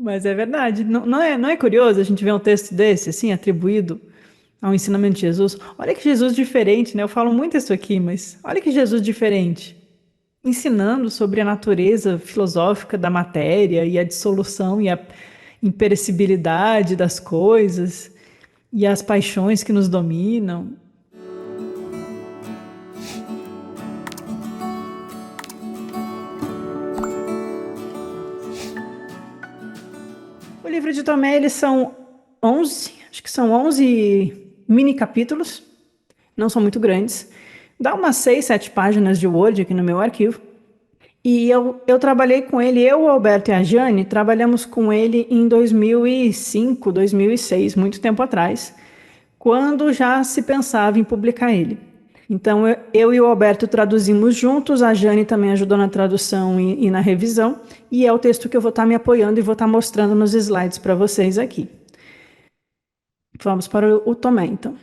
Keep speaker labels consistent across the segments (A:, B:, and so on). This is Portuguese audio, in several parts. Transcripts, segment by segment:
A: Mas é verdade. Não é curioso a gente ver um texto desse, assim, atribuído ao ensinamento de Jesus? Olha que Jesus diferente, né? Eu falo muito isso aqui, mas olha que Jesus diferente. Ensinando sobre a natureza filosófica da matéria e a dissolução e a imperecibilidade das coisas e as paixões que nos dominam. O livro de Tomé, eles são 11, acho que são 11 mini capítulos, não são muito grandes. Dá umas 6, 7 páginas de Word aqui no meu arquivo. E eu trabalhei com ele, eu, o Alberto e a Jane, trabalhamos com ele em 2005, 2006, muito tempo atrás, quando já se pensava em publicar ele. Então, eu e o Alberto traduzimos juntos, a Jane também ajudou na tradução e na revisão, e é o texto que eu vou estar me apoiando e vou estar mostrando nos slides para vocês aqui. Vamos para o Tomé, então.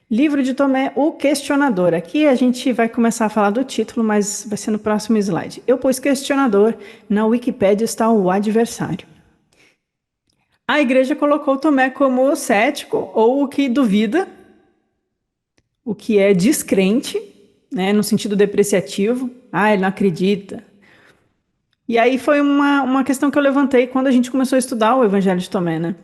A: Livro de Tomé, o Questionador. Aqui a gente vai começar a falar do título, mas vai ser no próximo slide. Eu pus questionador, na Wikipédia está o adversário. A igreja colocou Tomé como o cético ou o que duvida, o que é descrente, né, no sentido depreciativo. Ah, ele não acredita. E aí foi uma questão que eu levantei quando a gente começou a estudar o Evangelho de Tomé, né?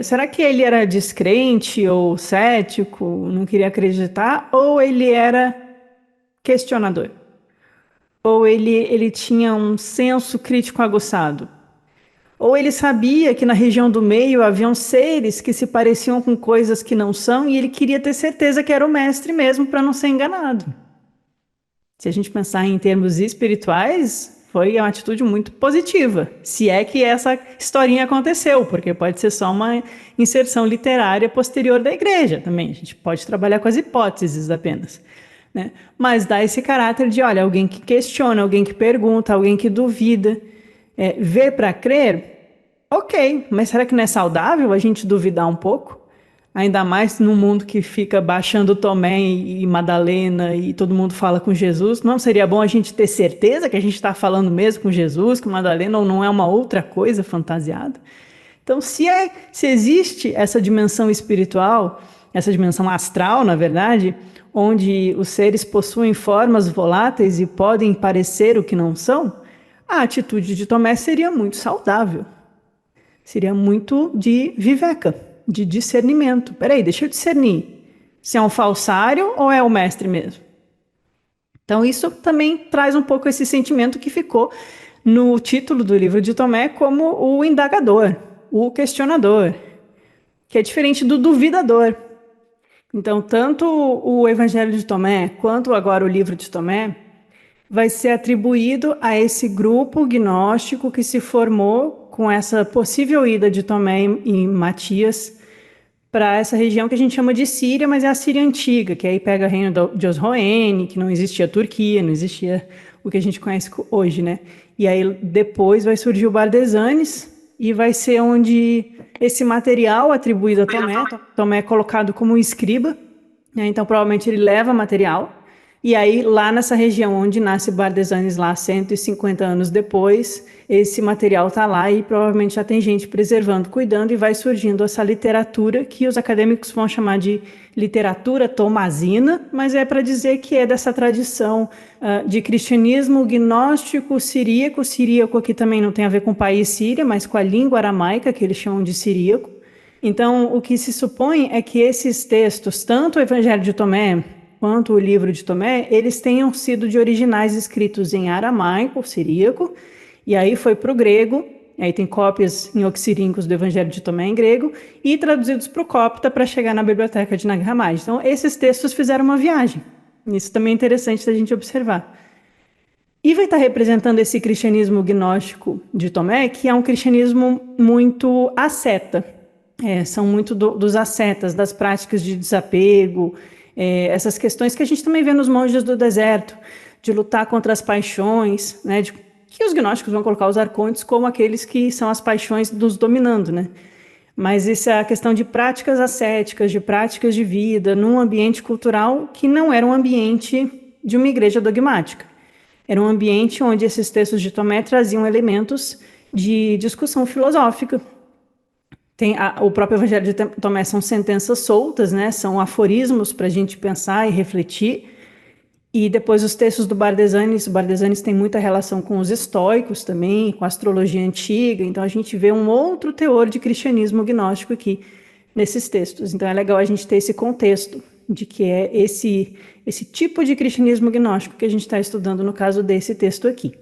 A: Será que ele era descrente ou cético, não queria acreditar, ou ele era questionador? Ou ele tinha um senso crítico aguçado? Ou ele sabia que na região do meio haviam seres que se pareciam com coisas que não são e ele queria ter certeza que era o mestre mesmo para não ser enganado? Se a gente pensar em termos espirituais, foi uma atitude muito positiva, se é que essa historinha aconteceu, porque pode ser só uma inserção literária posterior da igreja também. A gente pode trabalhar com as hipóteses apenas, né? Mas dá esse caráter de, olha, alguém que questiona, alguém que pergunta, alguém que duvida, ver para crer, ok, mas será que não é saudável a gente duvidar um pouco? Ainda mais num mundo que fica baixando Tomé e Madalena e todo mundo fala com Jesus. Não seria bom a gente ter certeza que a gente está falando mesmo com Jesus, com Madalena, ou não é uma outra coisa fantasiada? Então, se existe essa dimensão espiritual, essa dimensão astral, na verdade, onde os seres possuem formas voláteis e podem parecer o que não são, a atitude de Tomé seria muito saudável. Seria muito de viveca, de discernimento. Peraí, deixa eu discernir se é um falsário ou é o mestre mesmo. Então, isso também traz um pouco esse sentimento que ficou no título do livro de Tomé como o indagador, o questionador, que é diferente do duvidador. Então, tanto o Evangelho de Tomé quanto agora o livro de Tomé vai ser atribuído a esse grupo gnóstico que se formou com essa possível ida de Tomé e Matias para essa região que a gente chama de Síria, mas é a Síria antiga, que aí pega o reino de Osroene, que não existia a Turquia, não existia o que a gente conhece hoje, né? E aí depois vai surgir o Bardesanes e vai ser onde esse material atribuído a Tomé, Tomé é colocado como um escriba, né? Então provavelmente ele leva material. E aí, lá nessa região onde nasce Bardesanes, lá 150 anos depois, esse material está lá e provavelmente já tem gente preservando, cuidando, e vai surgindo essa literatura que os acadêmicos vão chamar de literatura tomazina, mas é para dizer que é dessa tradição de cristianismo gnóstico siríaco. Siríaco aqui também não tem a ver com o país Síria, mas com a língua aramaica, que eles chamam de siríaco. Então, o que se supõe é que esses textos, tanto o Evangelho de Tomé quanto o livro de Tomé, eles tenham sido de originais escritos em aramaico, siríaco, e aí foi para o grego, aí tem cópias em oxirínquicos do Evangelho de Tomé em grego, e traduzidos para o copta para chegar na biblioteca de Nag Hammadi. Então, esses textos fizeram uma viagem. Isso também é interessante da gente observar. E vai estar representando esse cristianismo gnóstico de Tomé, que é um cristianismo muito asceta. São muito dos ascetas, das práticas de desapego, essas questões que a gente também vê nos monges do deserto, de lutar contra as paixões, né, que os gnósticos vão colocar os arcontes como aqueles que são as paixões nos dominando, né? Mas isso é a questão de práticas ascéticas, de práticas de vida, num ambiente cultural que não era um ambiente de uma igreja dogmática. Era um ambiente onde esses textos de Tomé traziam elementos de discussão filosófica. O próprio Evangelho de Tomé são sentenças soltas, né? São aforismos para a gente pensar e refletir. E depois os textos do Bardesanes. O Bardesanes tem muita relação com os estoicos também, com a astrologia antiga. Então a gente vê um outro teor de cristianismo gnóstico aqui nesses textos. Então é legal a gente ter esse contexto de que é esse tipo de cristianismo gnóstico que a gente está estudando no caso desse texto aqui.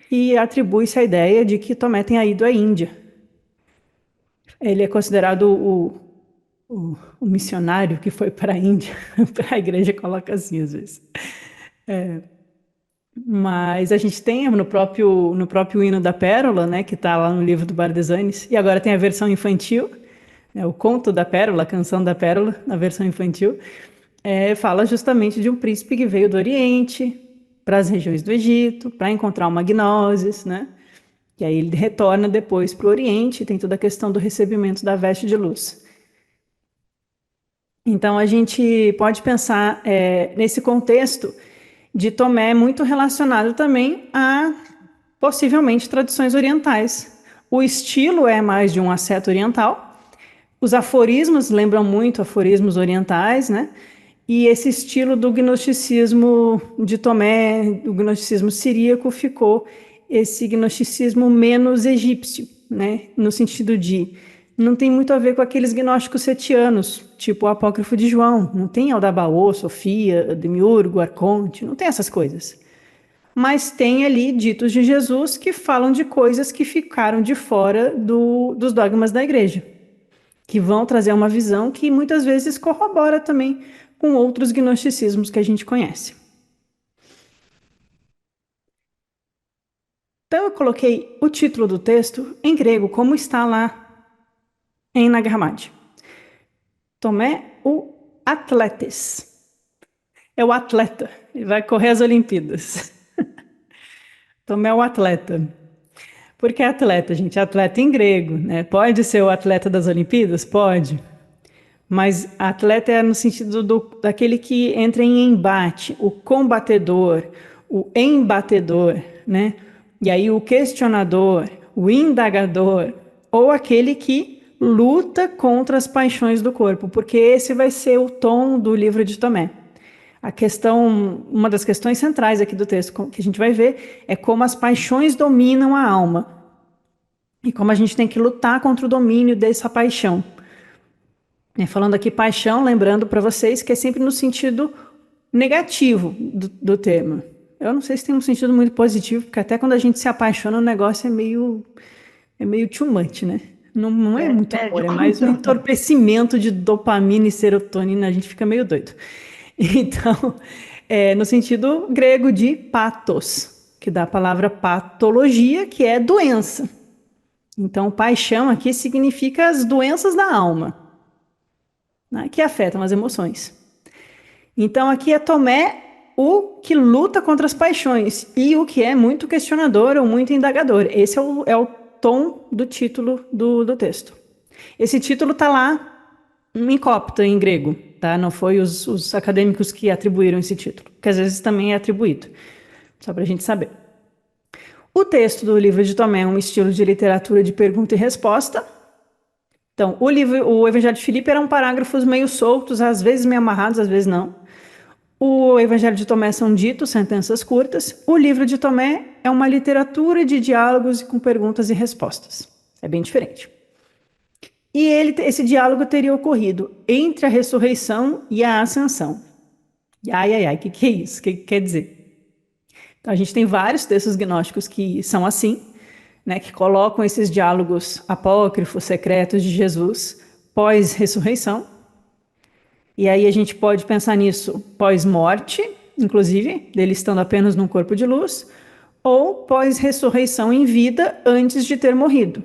A: E atribui-se a ideia de que Tomé tenha ido à Índia. Ele é considerado o missionário que foi para a Índia. A igreja coloca assim às vezes. Mas a gente tem no próprio hino da Pérola, né, que está lá no livro do Bardesanes, e agora tem a versão infantil, né, o conto da Pérola, a canção da Pérola, na versão infantil, fala justamente de um príncipe que veio do Oriente para as regiões do Egito, para encontrar uma gnosis, né? E aí ele retorna depois para o Oriente, tem toda a questão do recebimento da veste de luz. Então a gente pode pensar nesse contexto de Tomé muito relacionado também a possivelmente tradições orientais. O estilo é mais de um asceto oriental, os aforismos lembram muito aforismos orientais, né? E esse estilo do gnosticismo de Tomé, do gnosticismo siríaco, ficou esse gnosticismo menos egípcio, né? No sentido de não tem muito a ver com aqueles gnósticos setianos, tipo o Apócrifo de João. Não tem Aldabaoth, Sofia, Demiurgo, Arconte, não tem essas coisas. Mas tem ali ditos de Jesus que falam de coisas que ficaram de fora dos dogmas da igreja, que vão trazer uma visão que muitas vezes corrobora também com outros gnosticismos que a gente conhece. Então eu coloquei o título do texto em grego, como está lá em Nag Hammadi. Tomé o atletes. É o atleta, ele vai correr as Olimpíadas. Tomé o atleta. Por que atleta, gente? Atleta em grego, né? Pode ser o atleta das Olimpíadas? Pode. Mas atleta é no sentido daquele que entra em embate, o combatedor, o embatedor, né? E aí o questionador, o indagador, ou aquele que luta contra as paixões do corpo, porque esse vai ser o tom do livro de Tomé. Uma das questões centrais aqui do texto que a gente vai ver é como as paixões dominam a alma e como a gente tem que lutar contra o domínio dessa paixão. Falando aqui paixão, lembrando para vocês que é sempre no sentido negativo do termo. Eu não sei se tem um sentido muito positivo, porque até quando a gente se apaixona, o negócio é meio too much, né? Não é muito amor, é mais um entorpecimento de dopamina e serotonina, a gente fica meio doido. Então, no sentido grego de patos, que dá a palavra patologia, que é doença. Então, paixão aqui significa as doenças da alma, né, que afetam as emoções. Então, aqui é Tomé o que luta contra as paixões e o que é muito questionador ou muito indagador. Esse é o tom do título do texto. Esse título está lá em copta, em grego, tá? Não foi os acadêmicos que atribuíram esse título, que às vezes também é atribuído, só para a gente saber. O texto do livro de Tomé é um estilo de literatura de pergunta e resposta. Então, o Evangelho de Filipe eram parágrafos meio soltos, às vezes meio amarrados, às vezes não. O Evangelho de Tomé são ditos sentenças curtas. O livro de Tomé é uma literatura de diálogos com perguntas e respostas. É bem diferente. E esse diálogo teria ocorrido entre a ressurreição e a ascensão. O que é isso? O que quer dizer? Então, a gente tem vários textos gnósticos que são assim, né, que colocam esses diálogos apócrifos, secretos de Jesus pós-ressurreição. E aí a gente pode pensar nisso pós-morte, inclusive, dele estando apenas num corpo de luz, ou pós-ressurreição em vida antes de ter morrido.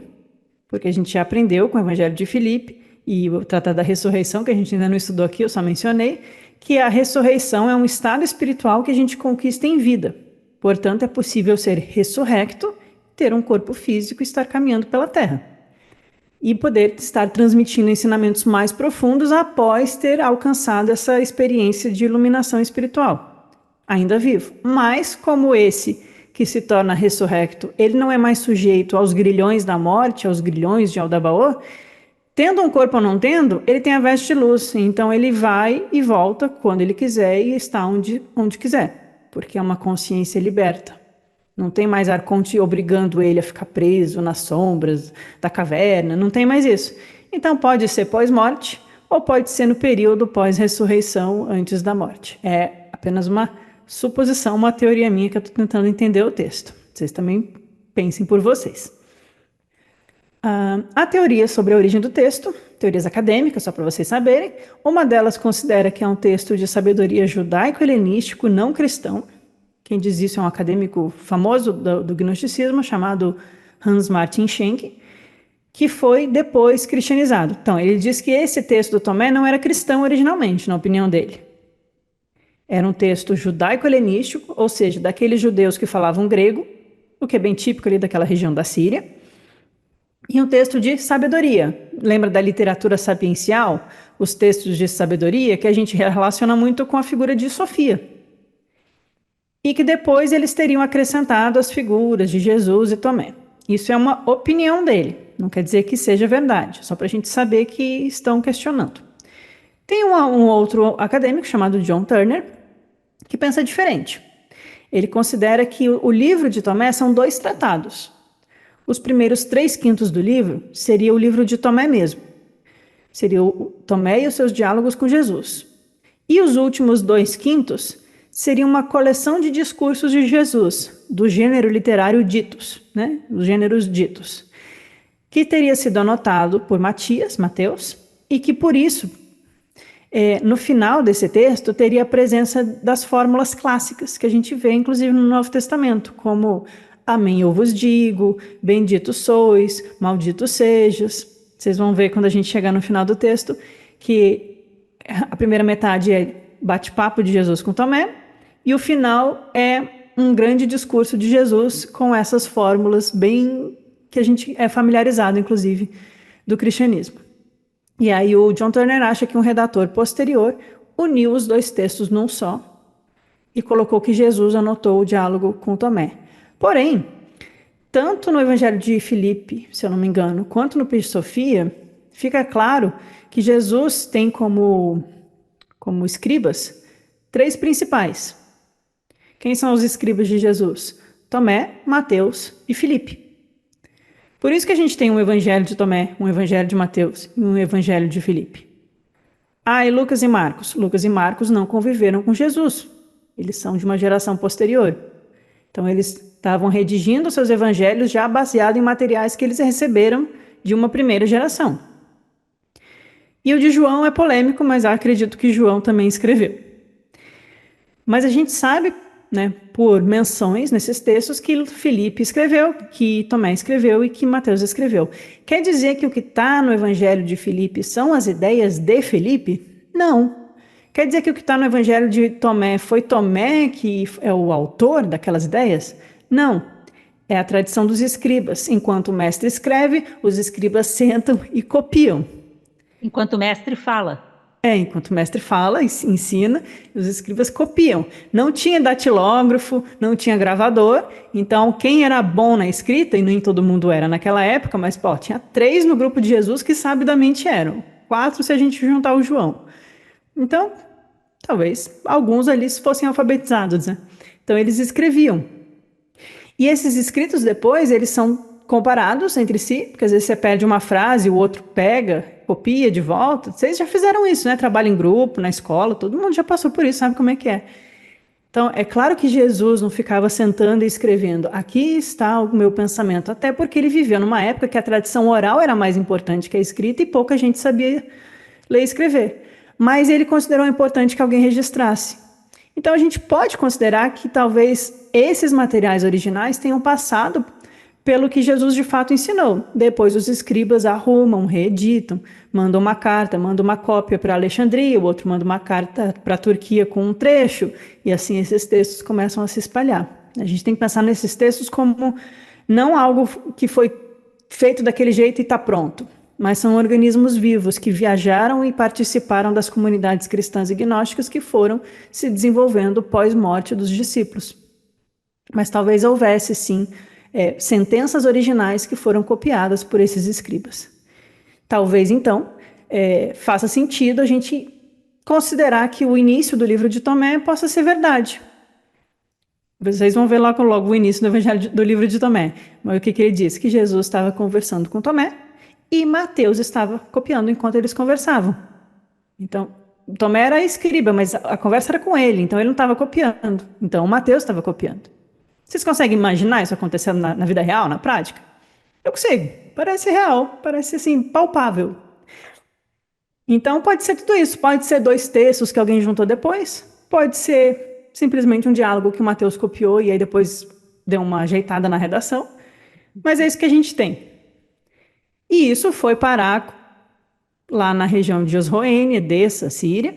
A: Porque a gente já aprendeu com o Evangelho de Filipe e o Tratado da Ressurreição, que a gente ainda não estudou aqui, eu só mencionei, que a ressurreição é um estado espiritual que a gente conquista em vida. Portanto, é possível ser ressurrecto, ter um corpo físico e estar caminhando pela Terra. E poder estar transmitindo ensinamentos mais profundos após ter alcançado essa experiência de iluminação espiritual, ainda vivo. Mas, como esse que se torna ressurrecto, ele não é mais sujeito aos grilhões da morte, aos grilhões de Aldabaoth, tendo um corpo ou não tendo, ele tem a veste de luz, então ele vai e volta quando ele quiser e está onde quiser, porque é uma consciência liberta. Não tem mais arconte obrigando ele a ficar preso nas sombras da caverna, não tem mais isso. Então pode ser pós-morte ou pode ser no período pós-ressurreição, antes da morte. É apenas uma suposição, uma teoria minha que eu estou tentando entender o texto. Vocês também pensem por vocês. Há teorias sobre a origem do texto, teorias acadêmicas, só para vocês saberem. Uma delas considera que é um texto de sabedoria judaico-helenístico não cristão. Quem diz isso é um acadêmico famoso do gnosticismo, chamado Hans Martin Schenck, que foi depois cristianizado. Então, ele diz que esse texto do Tomé não era cristão originalmente, na opinião dele. Era um texto judaico-helenístico, ou seja, daqueles judeus que falavam grego, o que é bem típico ali daquela região da Síria, e um texto de sabedoria. Lembra da literatura sapiencial? Os textos de sabedoria que a gente relaciona muito com a figura de Sofia. E que depois eles teriam acrescentado as figuras de Jesus e Tomé. Isso é uma opinião dele, não quer dizer que seja verdade, só para a gente saber que estão questionando. Tem um outro acadêmico chamado John Turner, que pensa diferente. Ele considera que o livro de Tomé são 2 tratados. Os primeiros 3/5 do livro seria o livro de Tomé mesmo. Seria o Tomé e os seus diálogos com Jesus. E os últimos 2/5 seria uma coleção de discursos de Jesus, do gênero literário ditos, né? Os gêneros ditos, que teria sido anotado por Mateus, e que por isso, no final desse texto, teria a presença das fórmulas clássicas, que a gente vê inclusive no Novo Testamento, como amém eu vos digo, bendito sois, maldito sejas. Vocês vão ver quando a gente chegar no final do texto, que a primeira metade é bate-papo de Jesus com Tomé, e o final é um grande discurso de Jesus com essas fórmulas bem que a gente é familiarizado, inclusive, do cristianismo. E aí o John Turner acha que um redator posterior uniu os 2 textos num só e colocou que Jesus anotou o diálogo com Tomé. Porém, tanto no Evangelho de Filipe, se eu não me engano, quanto no Peixe Sofia, fica claro que Jesus tem como escribas 3 principais. Quem são os escribas de Jesus? Tomé, Mateus e Filipe. Por isso que a gente tem um evangelho de Tomé, um evangelho de Mateus e um evangelho de Filipe. E Lucas e Marcos. Lucas e Marcos não conviveram com Jesus. Eles são de uma geração posterior. Então, eles estavam redigindo seus evangelhos já baseado em materiais que eles receberam de uma primeira geração. E o de João é polêmico, mas acredito que João também escreveu. Mas a gente sabe, né, por menções nesses textos, que Filipe escreveu, que Tomé escreveu e que Mateus escreveu. Quer dizer que o que está no Evangelho de Filipe são as ideias de Filipe? Não. Quer dizer que o que está no Evangelho de Tomé foi Tomé que é o autor daquelas ideias? Não. É a tradição dos escribas. Enquanto o mestre escreve, os escribas sentam e copiam.
B: Enquanto o mestre fala.
A: Enquanto o mestre fala e ensina, os escribas copiam. Não tinha datilógrafo, não tinha gravador, então quem era bom na escrita, e nem todo mundo era naquela época, mas tinha 3 no grupo de Jesus que sabidamente eram. 4 se a gente juntar o João. Então, talvez alguns ali fossem alfabetizados, né? Então eles escreviam. E esses escritos depois, eles são comparados entre si, porque às vezes você perde uma frase, o outro pega, copia de volta. Vocês já fizeram isso, né? Trabalho em grupo, na escola, todo mundo já passou por isso, sabe como é que é. Então, é claro que Jesus não ficava sentando e escrevendo, aqui está o meu pensamento, até porque ele viveu numa época que a tradição oral era mais importante que a escrita e pouca gente sabia ler e escrever. Mas ele considerou importante que alguém registrasse. Então, a gente pode considerar que talvez esses materiais originais tenham passado pelo que Jesus de fato ensinou. Depois os escribas arrumam, reeditam, mandam uma carta, mandam uma cópia para Alexandria, o outro manda uma carta para a Turquia com um trecho, e assim esses textos começam a se espalhar. A gente tem que pensar nesses textos como não algo que foi feito daquele jeito e está pronto, mas são organismos vivos que viajaram e participaram das comunidades cristãs e gnósticas que foram se desenvolvendo pós-morte dos discípulos. mas talvez houvesse sim sentenças originais que foram copiadas por esses escribas. Talvez então faça sentido a gente considerar que o início do livro de Tomé possa ser verdade. Vocês vão ver logo, logo o início do Evangelho do livro de Tomé. Mas o que ele diz? Que Jesus estava conversando com Tomé e Mateus estava copiando enquanto eles conversavam. Então, Tomé era escriba, mas a conversa era com ele, então ele não estava copiando. Então, o Mateus estava copiando. Vocês conseguem imaginar isso acontecendo na vida real, na prática? Eu consigo. Parece real, parece assim, palpável. Então, pode ser tudo isso. Pode ser dois textos que alguém juntou depois. Pode ser simplesmente um diálogo que o Mateus copiou e aí depois deu uma ajeitada na redação. Mas é isso que a gente tem. E isso foi parar lá na região de Osroene, Edessa, Síria,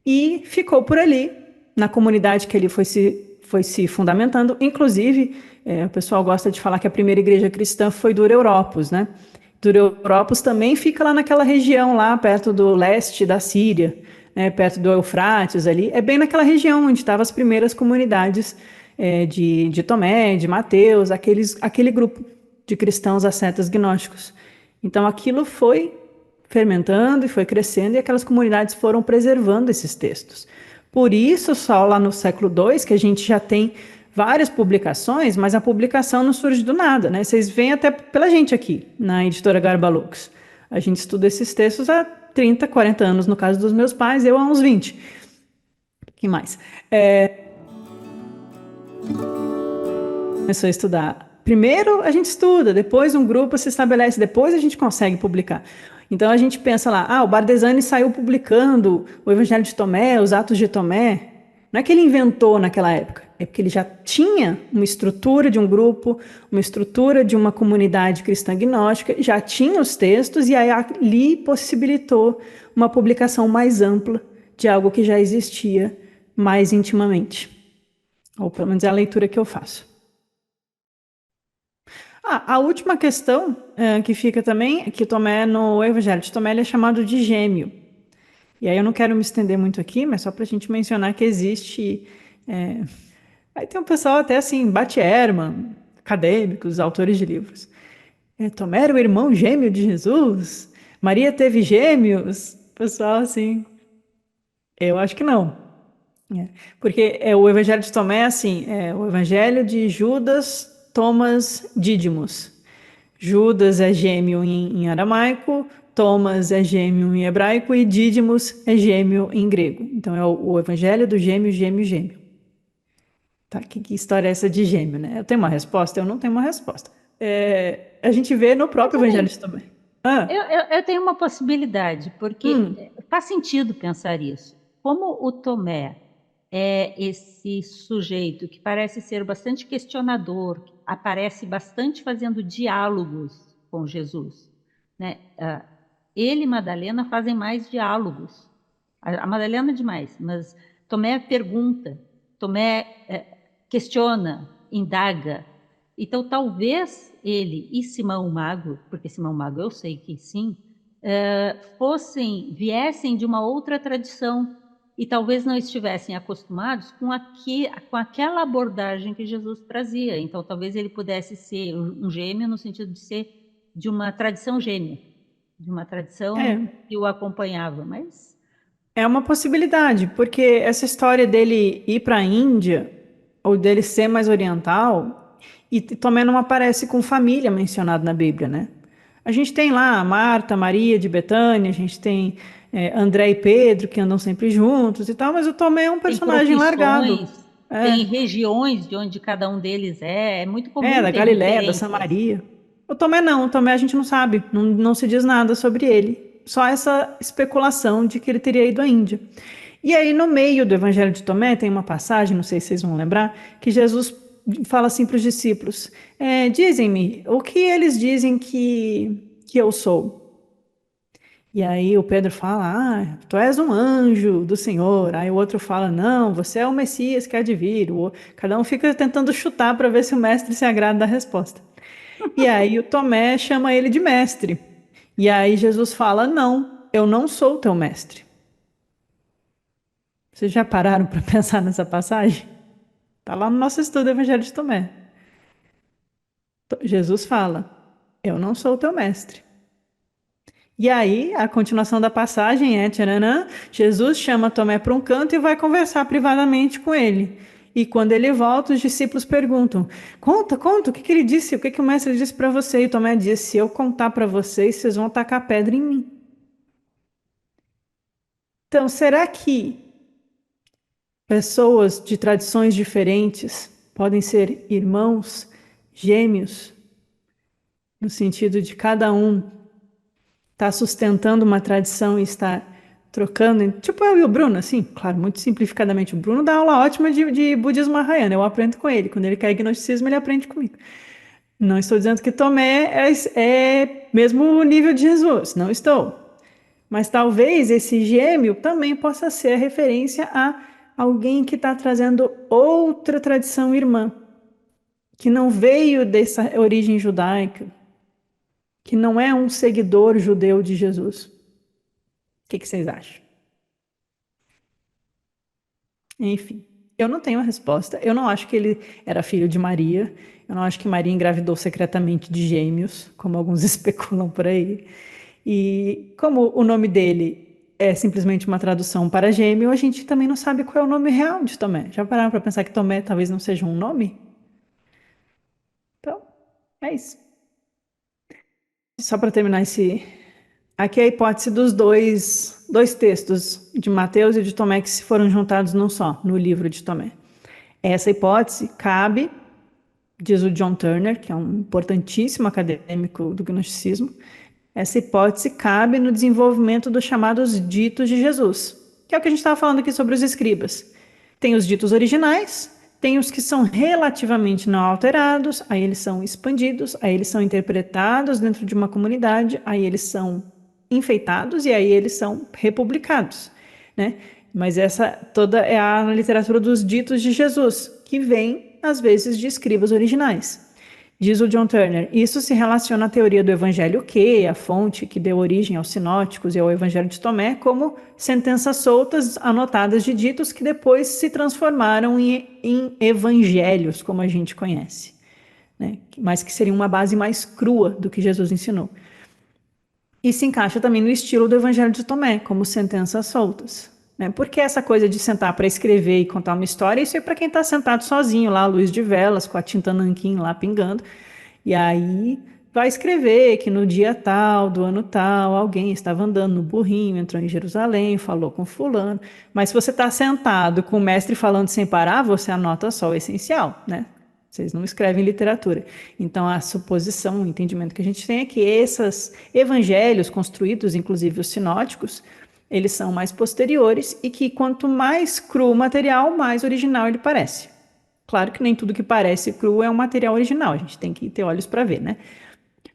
A: e ficou por ali, na comunidade que ele foi se fundamentando. Inclusive, o pessoal gosta de falar que a primeira igreja cristã foi Dura Europos, né? Dura Europos também fica lá naquela região, lá perto do leste da Síria, né, perto do Eufrates ali. É bem naquela região onde estavam as primeiras comunidades de Tomé, de Mateus, aquele grupo de cristãos ascetas gnósticos. Então aquilo foi fermentando e foi crescendo, e aquelas comunidades foram preservando esses textos. Por isso, só lá no século II, que a gente já tem várias publicações, mas a publicação não surge do nada, né? Vocês veem até pela gente aqui, na editora Garbalux. A gente estuda esses textos há 30, 40 anos, no caso dos meus pais, eu há uns 20. O que mais? Começou a estudar. Primeiro a gente estuda, depois um grupo se estabelece, depois a gente consegue publicar. Então a gente pensa lá, o Bardesani saiu publicando o Evangelho de Tomé, os Atos de Tomé. Não é que ele inventou naquela época, é porque ele já tinha uma estrutura de um grupo, uma estrutura de uma comunidade cristã gnóstica, já tinha os textos e aí ali possibilitou uma publicação mais ampla de algo que já existia mais intimamente. Ou pelo menos é a leitura que eu faço. A última questão que fica também é que Tomé, no Evangelho de Tomé, ele é chamado de gêmeo. E aí eu não quero me estender muito aqui, mas só para a gente mencionar que existe... Aí tem um pessoal até assim, Bate-Ehrman, acadêmicos, autores de livros. Tomé era o irmão gêmeo de Jesus? Maria teve gêmeos? Pessoal assim, eu acho que não. Porque o Evangelho de Tomé é assim, o Evangelho de Judas, Thomas, Dídimos. Judas é gêmeo em aramaico, Thomas é gêmeo em hebraico e Dídimos é gêmeo em grego. Então é o evangelho do gêmeo, gêmeo, gêmeo. Tá, que história é essa de gêmeo, né? Eu tenho uma resposta? Eu não tenho uma resposta. A gente vê no próprio evangelho de Tomé.
B: Eu tenho uma possibilidade, porque faz sentido pensar isso. Como o Tomé é esse sujeito que parece ser bastante questionador, aparece bastante fazendo diálogos com Jesus, né? Ele e Madalena fazem mais diálogos. A Madalena é demais, mas Tomé pergunta, Tomé questiona, indaga. Então, talvez ele e Simão Mago, porque Simão Mago eu sei que sim, viessem de uma outra tradição e talvez não estivessem acostumados com aquela abordagem que Jesus trazia. Então, talvez ele pudesse ser um gêmeo no sentido de ser de uma tradição gêmea, de uma tradição que o acompanhava, mas...
A: É uma possibilidade, porque essa história dele ir para a Índia, ou dele ser mais oriental, e também não aparece com família mencionado na Bíblia, né? A gente tem lá Marta, Maria de Betânia, a gente tem André e Pedro, que andam sempre juntos e tal, mas o Tomé é um personagem largado.
B: Tem regiões de onde cada um deles é muito comum
A: Da
B: ter
A: Galiléia, da
B: diferenças.
A: Samaria. O Tomé não, o Tomé a gente não sabe, não se diz nada sobre ele. Só essa especulação de que ele teria ido à Índia. E aí, no meio do Evangelho de Tomé, tem uma passagem, não sei se vocês vão lembrar, que Jesus fala assim para os discípulos: dizem-me, o que eles dizem que eu sou? E aí o Pedro fala: tu és um anjo do Senhor. Aí o outro fala: não, você é o Messias que há de vir. Cada um fica tentando chutar para ver se o mestre se agrada da resposta. E aí o Tomé chama ele de mestre. E aí Jesus fala: não, eu não sou teu mestre. Vocês já pararam para pensar nessa passagem? Está lá no nosso estudo do Evangelho de Tomé. Jesus fala: eu não sou o teu mestre. E aí, a continuação da passagem é: tcharanã, Jesus chama Tomé para um canto e vai conversar privadamente com ele. E quando ele volta, os discípulos perguntam: conta, o que ele disse? O que o mestre disse para você? E Tomé diz: se eu contar para vocês, vocês vão tacar pedra em mim. Então, será que pessoas de tradições diferentes podem ser irmãos, gêmeos, no sentido de cada um estar sustentando uma tradição e estar trocando, tipo eu e o Bruno, assim, claro, muito simplificadamente. O Bruno dá aula ótima de budismo mahayana, eu aprendo com ele. Quando ele quer gnosticismo, ele aprende comigo. Não estou dizendo que Tomé é mesmo o nível de Jesus, não estou. Mas talvez esse gêmeo também possa ser a referência a alguém que está trazendo outra tradição irmã, que não veio dessa origem judaica, que não é um seguidor judeu de Jesus. O que vocês acham? Enfim, eu não tenho a resposta. Eu não acho que ele era filho de Maria. Eu não acho que Maria engravidou secretamente de gêmeos, como alguns especulam por aí. E como o nome dele é simplesmente uma tradução para gêmeo, a gente também não sabe qual é o nome real de Tomé. Já pararam para pensar que Tomé talvez não seja um nome? Então, é isso. Só para terminar esse. Aqui é a hipótese dos dois textos, de Mateus e de Tomé, que se foram juntados num só, no livro de Tomé. Essa hipótese cabe, diz o John Turner, que é um importantíssimo acadêmico do gnosticismo, essa hipótese cabe no desenvolvimento dos chamados ditos de Jesus, que é o que a gente estava falando aqui sobre os escribas. Tem os ditos originais, tem os que são relativamente não alterados, aí eles são expandidos, aí eles são interpretados dentro de uma comunidade, aí eles são enfeitados e aí eles são republicados, né? Mas essa toda é a literatura dos ditos de Jesus, que vem, às vezes, de escribas originais. Diz o John Turner, isso se relaciona à teoria do Evangelho que, a fonte que deu origem aos sinóticos e ao Evangelho de Tomé, como sentenças soltas anotadas de ditos que depois se transformaram em evangelhos, como a gente conhece, né? Mas que seria uma base mais crua do que Jesus ensinou. E se encaixa também no estilo do Evangelho de Tomé, como sentenças soltas. Né? Porque essa coisa de sentar para escrever e contar uma história, isso é para quem está sentado sozinho lá, à luz de velas, com a tinta nanquim lá pingando. E aí vai escrever que no dia tal, do ano tal, alguém estava andando no burrinho, entrou em Jerusalém, falou com fulano. Mas se você está sentado com o mestre falando sem parar, você anota só o essencial, né? Vocês não escrevem literatura. Então, a suposição, o entendimento que a gente tem é que esses evangelhos construídos, inclusive os sinóticos, eles são mais posteriores e que quanto mais cru o material, mais original ele parece. Claro que nem tudo que parece cru é um material original, a gente tem que ter olhos para ver, né?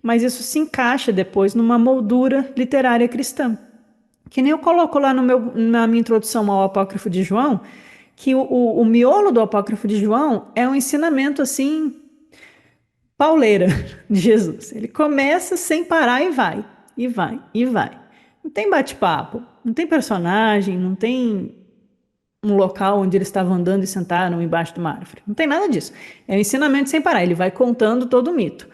A: Mas isso se encaixa depois numa moldura literária cristã. Que nem eu coloco lá na minha introdução ao Apócrifo de João, que o miolo do Apócrifo de João é um ensinamento assim, pauleira de Jesus. Ele começa sem parar e vai, e vai, e vai. Não tem bate-papo, não tem personagem, não tem um local onde eles estavam andando e sentaram embaixo de uma árvore. Não tem nada disso. É um ensinamento sem parar, ele vai contando todo o mito.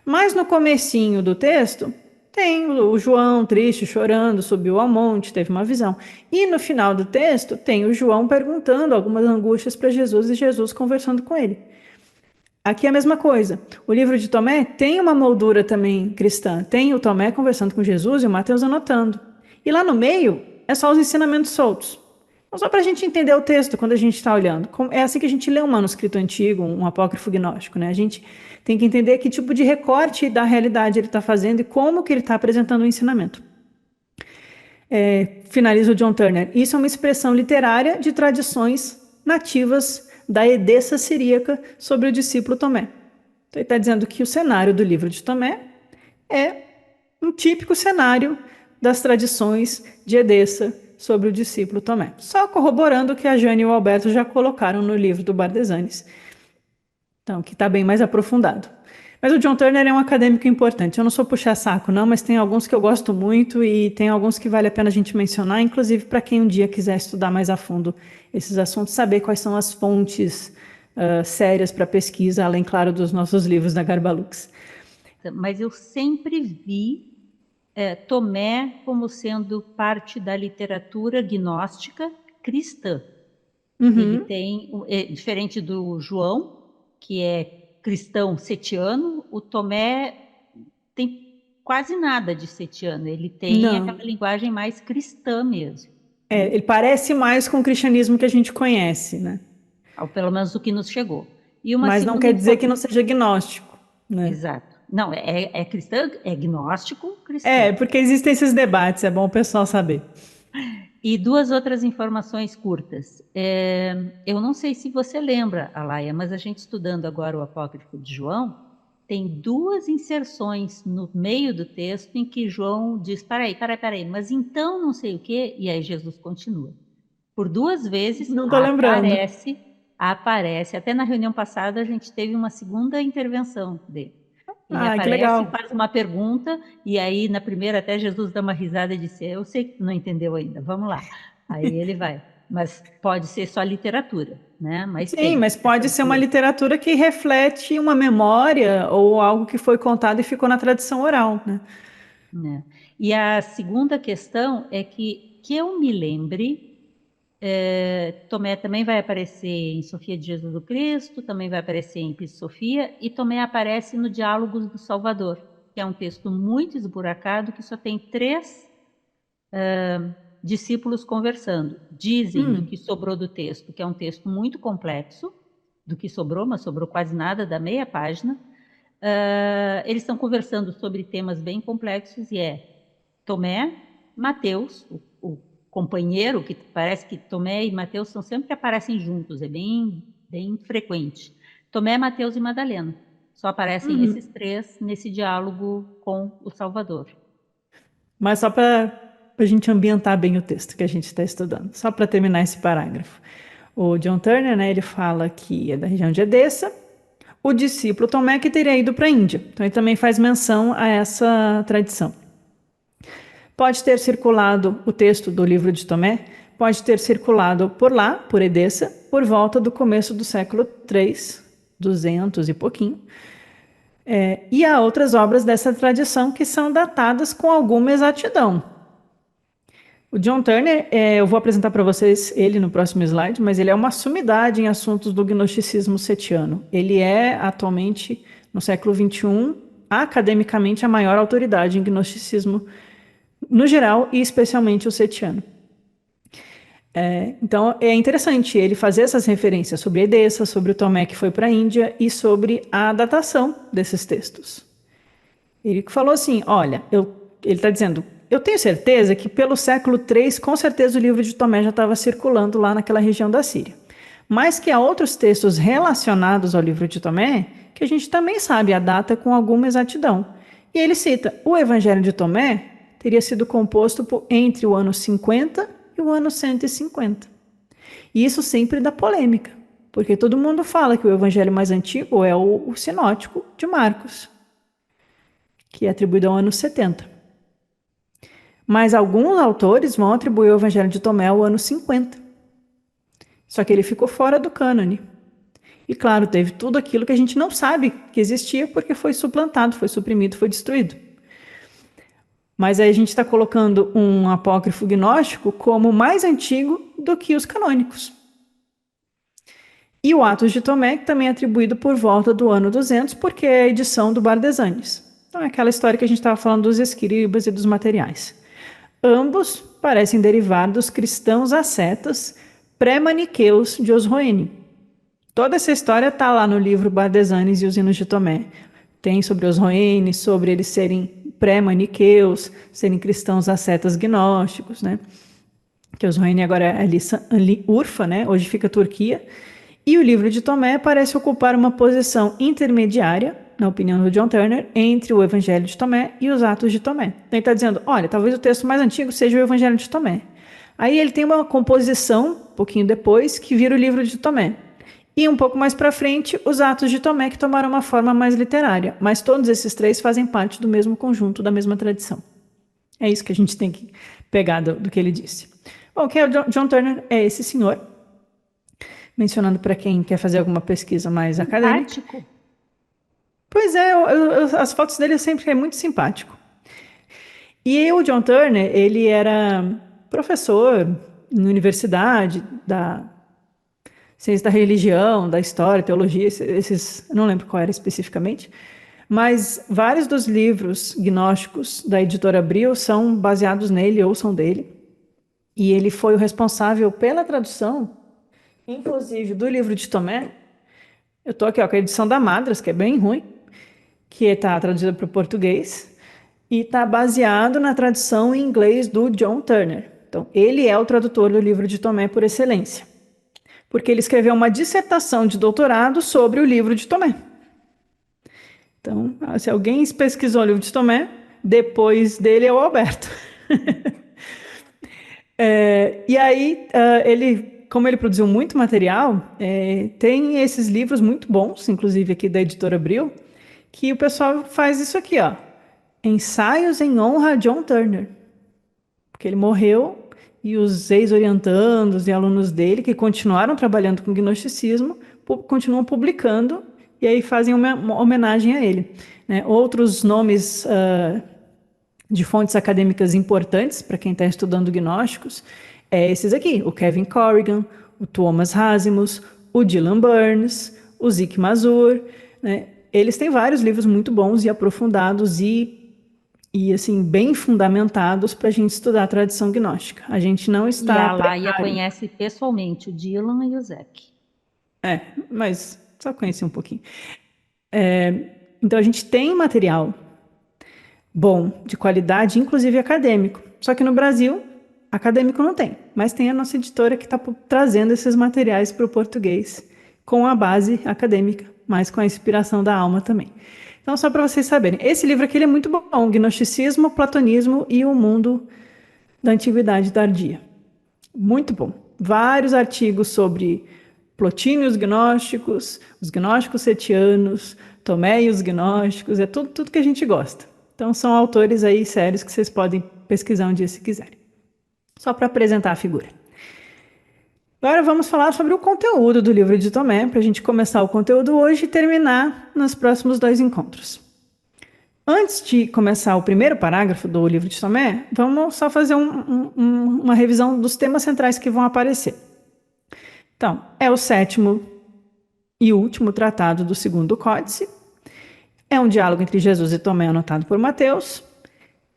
A: Mas no comecinho do texto, tem o João triste, chorando, subiu ao monte, teve uma visão. E no final do texto, tem o João perguntando algumas angústias para Jesus e Jesus conversando com ele. Aqui é a mesma coisa. O livro de Tomé tem uma moldura também cristã. Tem o Tomé conversando com Jesus e o Mateus anotando. E lá no meio, é só os ensinamentos soltos. Então, só para a gente entender o texto quando a gente está olhando. É assim que a gente lê um manuscrito antigo, um apócrifo gnóstico, né? A gente tem que entender que tipo de recorte da realidade ele está fazendo e como que ele está apresentando o ensinamento. Finaliza o John Turner. Isso é uma expressão literária de tradições nativas da Edessa siríaca sobre o discípulo Tomé. Então, ele está dizendo que o cenário do livro de Tomé é um típico cenário das tradições de Edessa sobre o discípulo Tomé. Só corroborando o que a Jane e o Alberto já colocaram no livro do Bardesanes. Então, que está bem mais aprofundado. Mas o John Turner é um acadêmico importante. Eu não sou puxa-saco, não, mas tem alguns que eu gosto muito e tem alguns que vale a pena a gente mencionar, inclusive para quem um dia quiser estudar mais a fundo esses assuntos, saber quais são as fontes sérias para pesquisa, além, claro, dos nossos livros da Garbalux.
B: Mas eu sempre vi Tomé como sendo parte da literatura gnóstica cristã. Ele tem, diferente do João, que é cristão setiano, o Tomé tem quase nada de setiano, ele tem
A: Não.
B: aquela linguagem mais cristã mesmo.
A: Ele parece mais com o cristianismo que a gente conhece, né?
B: Ou pelo menos o que nos chegou. E uma
A: Mas não
B: segunda
A: quer dizer que não seja gnóstico, né?
B: Exato. Não, é cristão, é gnóstico cristão.
A: Porque existem esses debates, é bom o pessoal saber.
B: E duas outras informações curtas. Eu não sei se você lembra, Alaia, mas a gente estudando agora o Apócrifo de João, tem duas inserções no meio do texto em que João diz, peraí, mas então não sei o quê, e aí Jesus continua. Por duas vezes
A: Não estou lembrando.
B: aparece, até na reunião passada a gente teve uma segunda intervenção dele. Ele
A: Que
B: aparece,
A: legal.
B: faz uma pergunta, e aí na primeira até Jesus dá uma risada e disse, eu sei que não entendeu ainda, vamos lá. Aí ele vai. Mas pode ser só literatura, né? Mas
A: Sim,
B: tem
A: mas pode
B: essas
A: ser uma
B: duas.
A: literatura que reflete uma memória ou algo que foi contado e ficou na tradição oral, né?
B: Né? E a segunda questão é que eu me lembre, Tomé também vai aparecer em Sofia de Jesus do Cristo, também vai aparecer em Epístola Sofia, e Tomé aparece no Diálogos do Salvador, que é um texto muito esburacado, que só tem 3 discípulos conversando. Dizem do que sobrou do texto, que é um texto muito complexo, do que sobrou, mas sobrou quase nada, da meia página. Eles estão conversando sobre temas bem complexos, e Tomé, Mateus, o companheiro, que parece que Tomé e Mateus sempre aparecem juntos, é bem, bem frequente. Tomé, Mateus e Madalena. Só aparecem esses 3 nesse diálogo com o Salvador.
A: Mas só para a gente ambientar bem o texto que a gente está estudando, só para terminar esse parágrafo. O John Turner, né, ele fala que é da região de Edessa, o discípulo Tomé que teria ido para a Índia. Então ele também faz menção a essa tradição. Pode ter circulado o texto do livro de Tomé, pode ter circulado por lá, por Edessa, por volta do começo do século III, 200 e pouquinho. E há outras obras dessa tradição que são datadas com alguma exatidão. O John Turner, eu vou apresentar para vocês ele no próximo slide, mas ele é uma sumidade em assuntos do gnosticismo setiano. Ele é, atualmente, no século XXI, academicamente a maior autoridade em gnosticismo no geral e especialmente o setiano. Então, é interessante ele fazer essas referências sobre Edessa, sobre o Tomé que foi para a Índia e sobre a datação desses textos. Ele falou assim, olha, ele está dizendo, eu tenho certeza que pelo século III, com certeza o livro de Tomé já estava circulando lá naquela região da Síria. Mas que há outros textos relacionados ao livro de Tomé que a gente também sabe a data com alguma exatidão. E ele cita, o Evangelho de Tomé teria sido composto entre o ano 50 e o ano 150. E isso sempre dá polêmica, porque todo mundo fala que o evangelho mais antigo é o sinótico de Marcos, que é atribuído ao ano 70. Mas alguns autores vão atribuir o evangelho de Tomé ao ano 50. Só que ele ficou fora do cânone. E claro, teve tudo aquilo que a gente não sabe que existia porque foi suplantado, foi suprimido, foi destruído. Mas aí a gente está colocando um apócrifo gnóstico como mais antigo do que os canônicos. E o Atos de Tomé, que também é atribuído por volta do ano 200, porque é a edição do Bardesanes. Então é aquela história que a gente estava falando dos escribas e dos materiais. Ambos parecem derivar dos cristãos ascetas pré-maniqueus de Osroene. Toda essa história está lá no livro Bardesanes e os Hinos de Tomé. Tem sobre Osroene, sobre eles serem pré-maniqueus, serem cristãos ascetas gnósticos, né? Que Osroene agora é ali Urfa, né? Hoje fica Turquia. E o livro de Tomé parece ocupar uma posição intermediária, na opinião do John Turner, entre o Evangelho de Tomé e os Atos de Tomé. Então ele está dizendo, olha, talvez o texto mais antigo seja o Evangelho de Tomé. Aí ele tem uma composição, um pouquinho depois, que vira o livro de Tomé. E um pouco mais para frente, os Atos de Tomé, que tomaram uma forma mais literária. Mas todos esses 3 fazem parte do mesmo conjunto, da mesma tradição. É isso que a gente tem que pegar do que ele disse. Bom, quem é o John Turner? É esse senhor. mencionando para quem quer fazer alguma pesquisa mais acadêmica.
B: Simpático.
A: Pois é, as fotos dele sempre é muito simpático. E o John Turner, ele era professor na universidade da ciência da religião, da história, teologia, eu não lembro qual era especificamente, mas vários dos livros gnósticos da editora Abril são baseados nele ou são dele. E ele foi o responsável pela tradução, inclusive do livro de Tomé. Eu estou aqui ó, com a edição da Madras, que é bem ruim, que está traduzida para o português, e está baseado na tradução em inglês do John Turner. Então, ele é o tradutor do livro de Tomé por excelência, porque ele escreveu uma dissertação de doutorado sobre o livro de Tomé. Então, se alguém pesquisou o livro de Tomé, depois dele é o Alberto. E aí, como ele produziu muito material, tem esses livros muito bons, inclusive aqui da editora Abril, que o pessoal faz isso aqui, ó. Ensaios em honra a John Turner. Porque ele morreu e os ex-orientandos e alunos dele, que continuaram trabalhando com gnosticismo, continuam publicando e aí fazem uma homenagem a ele. Né? Outros nomes de fontes acadêmicas importantes para quem está estudando gnósticos esses aqui, o Kevin Corrigan, o Thomas Rasimus, o Dylan Burns, o Zeke Mazur, né? Eles têm vários livros muito bons e aprofundados e assim, bem fundamentados para a gente estudar a tradição gnóstica. A gente não está...
B: E a Laia conhece pessoalmente o Dylan e o Zeke.
A: Mas só conheci um pouquinho. Então, a gente tem material bom, de qualidade, inclusive acadêmico. Só que no Brasil, acadêmico não tem. Mas tem a nossa editora que está trazendo esses materiais para o português, com a base acadêmica, mas com a inspiração da alma também. Então, só para vocês saberem, esse livro aqui ele é muito bom, Gnosticismo, Platonismo e o Mundo da Antiguidade Tardia. Muito bom. Vários artigos sobre Plotino e os gnósticos setianos, Tomé e os gnósticos, é tudo que a gente gosta. Então, são autores aí sérios que vocês podem pesquisar um dia se quiserem. Só para apresentar a figura. Agora vamos falar sobre o conteúdo do livro de Tomé, para a gente começar o conteúdo hoje e terminar nos próximos 2 encontros. Antes de começar o primeiro parágrafo do livro de Tomé, vamos só fazer uma revisão dos temas centrais que vão aparecer. Então, é o 7º e último tratado do 2º Códice, é um diálogo entre Jesus e Tomé anotado por Mateus,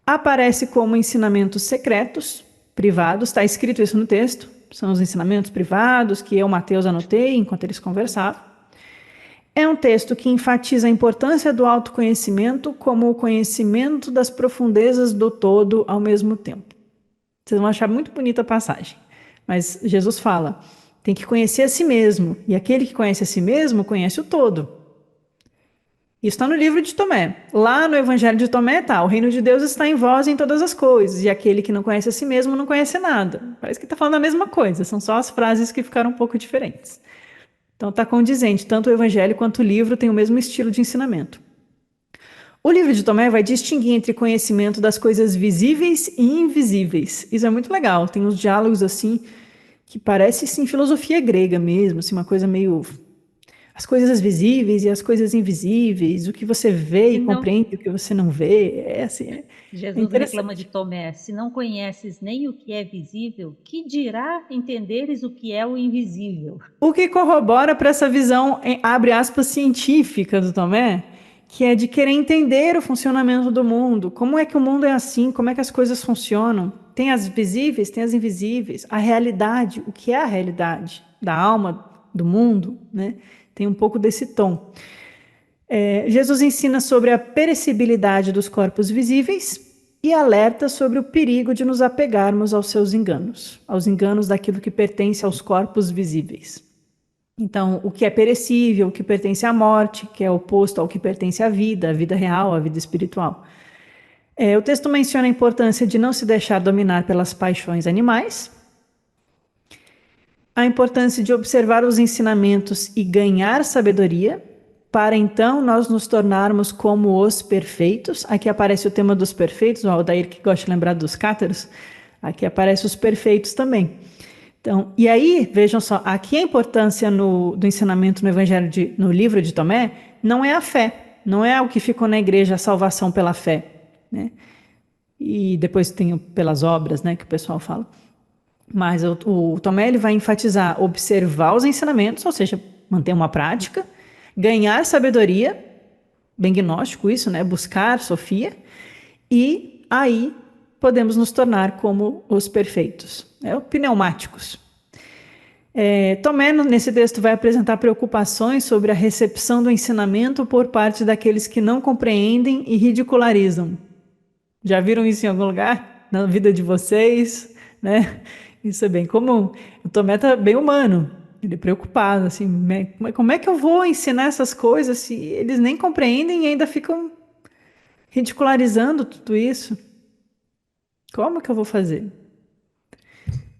A: aparece como ensinamentos secretos, privados, está escrito isso no texto, são os ensinamentos privados que eu, Mateus, anotei enquanto eles conversavam. É um texto que enfatiza a importância do autoconhecimento como o conhecimento das profundezas do todo ao mesmo tempo. Vocês vão achar muito bonita a passagem, mas Jesus fala, tem que conhecer a si mesmo, e aquele que conhece a si mesmo conhece o todo. Isso está no livro de Tomé. Lá no Evangelho de Tomé o reino de Deus está em vós em todas as coisas, e aquele que não conhece a si mesmo não conhece nada. Parece que está falando a mesma coisa, são só as frases que ficaram um pouco diferentes. Então está condizente, tanto o Evangelho quanto o livro têm o mesmo estilo de ensinamento. O livro de Tomé vai distinguir entre conhecimento das coisas visíveis e invisíveis. Isso é muito legal, tem uns diálogos assim, que parece sim filosofia grega mesmo, assim, uma coisa meio... As coisas visíveis e as coisas invisíveis, o que você vê e compreende, o que você não vê, assim...
B: Jesus reclama de Tomé, se não conheces nem o que é visível, que dirá entenderes o que é o invisível?
A: O que corrobora para essa visão, abre aspas, científica do Tomé, que é de querer entender o funcionamento do mundo, como é que o mundo é assim, como é que as coisas funcionam. Tem as visíveis, tem as invisíveis, a realidade, o que é a realidade da alma, do mundo, né? Tem um pouco desse tom. Jesus ensina sobre a perecibilidade dos corpos visíveis e alerta sobre o perigo de nos apegarmos aos seus enganos, aos enganos daquilo que pertence aos corpos visíveis. Então, o que é perecível, o que pertence à morte, que é oposto ao que pertence à vida real, à vida espiritual. O texto menciona a importância de não se deixar dominar pelas paixões animais, a importância de observar os ensinamentos e ganhar sabedoria, para então nós nos tornarmos como os perfeitos. Aqui aparece o tema dos perfeitos, o Aldair que gosta de lembrar dos cátaros, aqui aparece os perfeitos também. Então, e aí, vejam só, aqui a importância do ensinamento no Evangelho, no livro de Tomé, não é a fé, não é o que ficou na igreja, a salvação pela fé, né? E depois tem pelas obras, né, que o pessoal fala. Mas o Tomé ele vai enfatizar observar os ensinamentos, ou seja, manter uma prática, ganhar sabedoria, bem gnóstico isso, né? Buscar Sofia, e aí podemos nos tornar como os perfeitos, né? Pneumáticos. Tomé, nesse texto, vai apresentar preocupações sobre a recepção do ensinamento por parte daqueles que não compreendem e ridicularizam. Já viram isso em algum lugar? Na vida de vocês, né? Isso é bem comum. O Tomé está bem humano, ele é preocupado, assim, como é que eu vou ensinar essas coisas se eles nem compreendem e ainda ficam ridicularizando tudo isso? Como que eu vou fazer?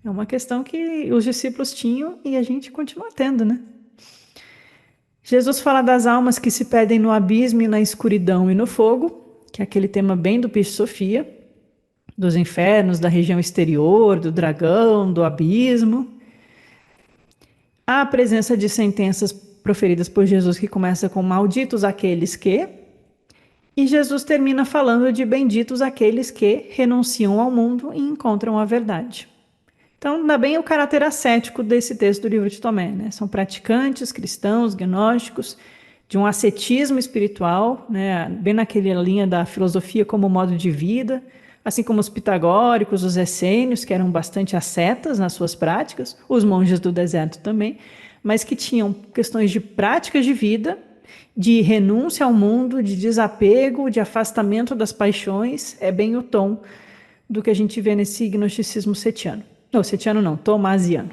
A: É uma questão que os discípulos tinham e a gente continua tendo, né? Jesus fala das almas que se perdem no abismo, na escuridão e no fogo, que é aquele tema bem do Peixe Sofia, dos infernos, da região exterior, do dragão, do abismo. Há a presença de sentenças proferidas por Jesus que começa com malditos aqueles que, e Jesus termina falando de benditos aqueles que renunciam ao mundo e encontram a verdade. Então, dá bem o caráter ascético desse texto do livro de Tomé, né? São praticantes, cristãos, gnósticos, de um ascetismo espiritual, né? Bem naquela linha da filosofia como modo de vida, assim como os pitagóricos, os essênios, que eram bastante ascetas nas suas práticas, os monges do deserto também, mas que tinham questões de práticas de vida, de renúncia ao mundo, de desapego, de afastamento das paixões, é bem o tom do que a gente vê nesse gnosticismo setiano. Não, setiano não, tomasiano.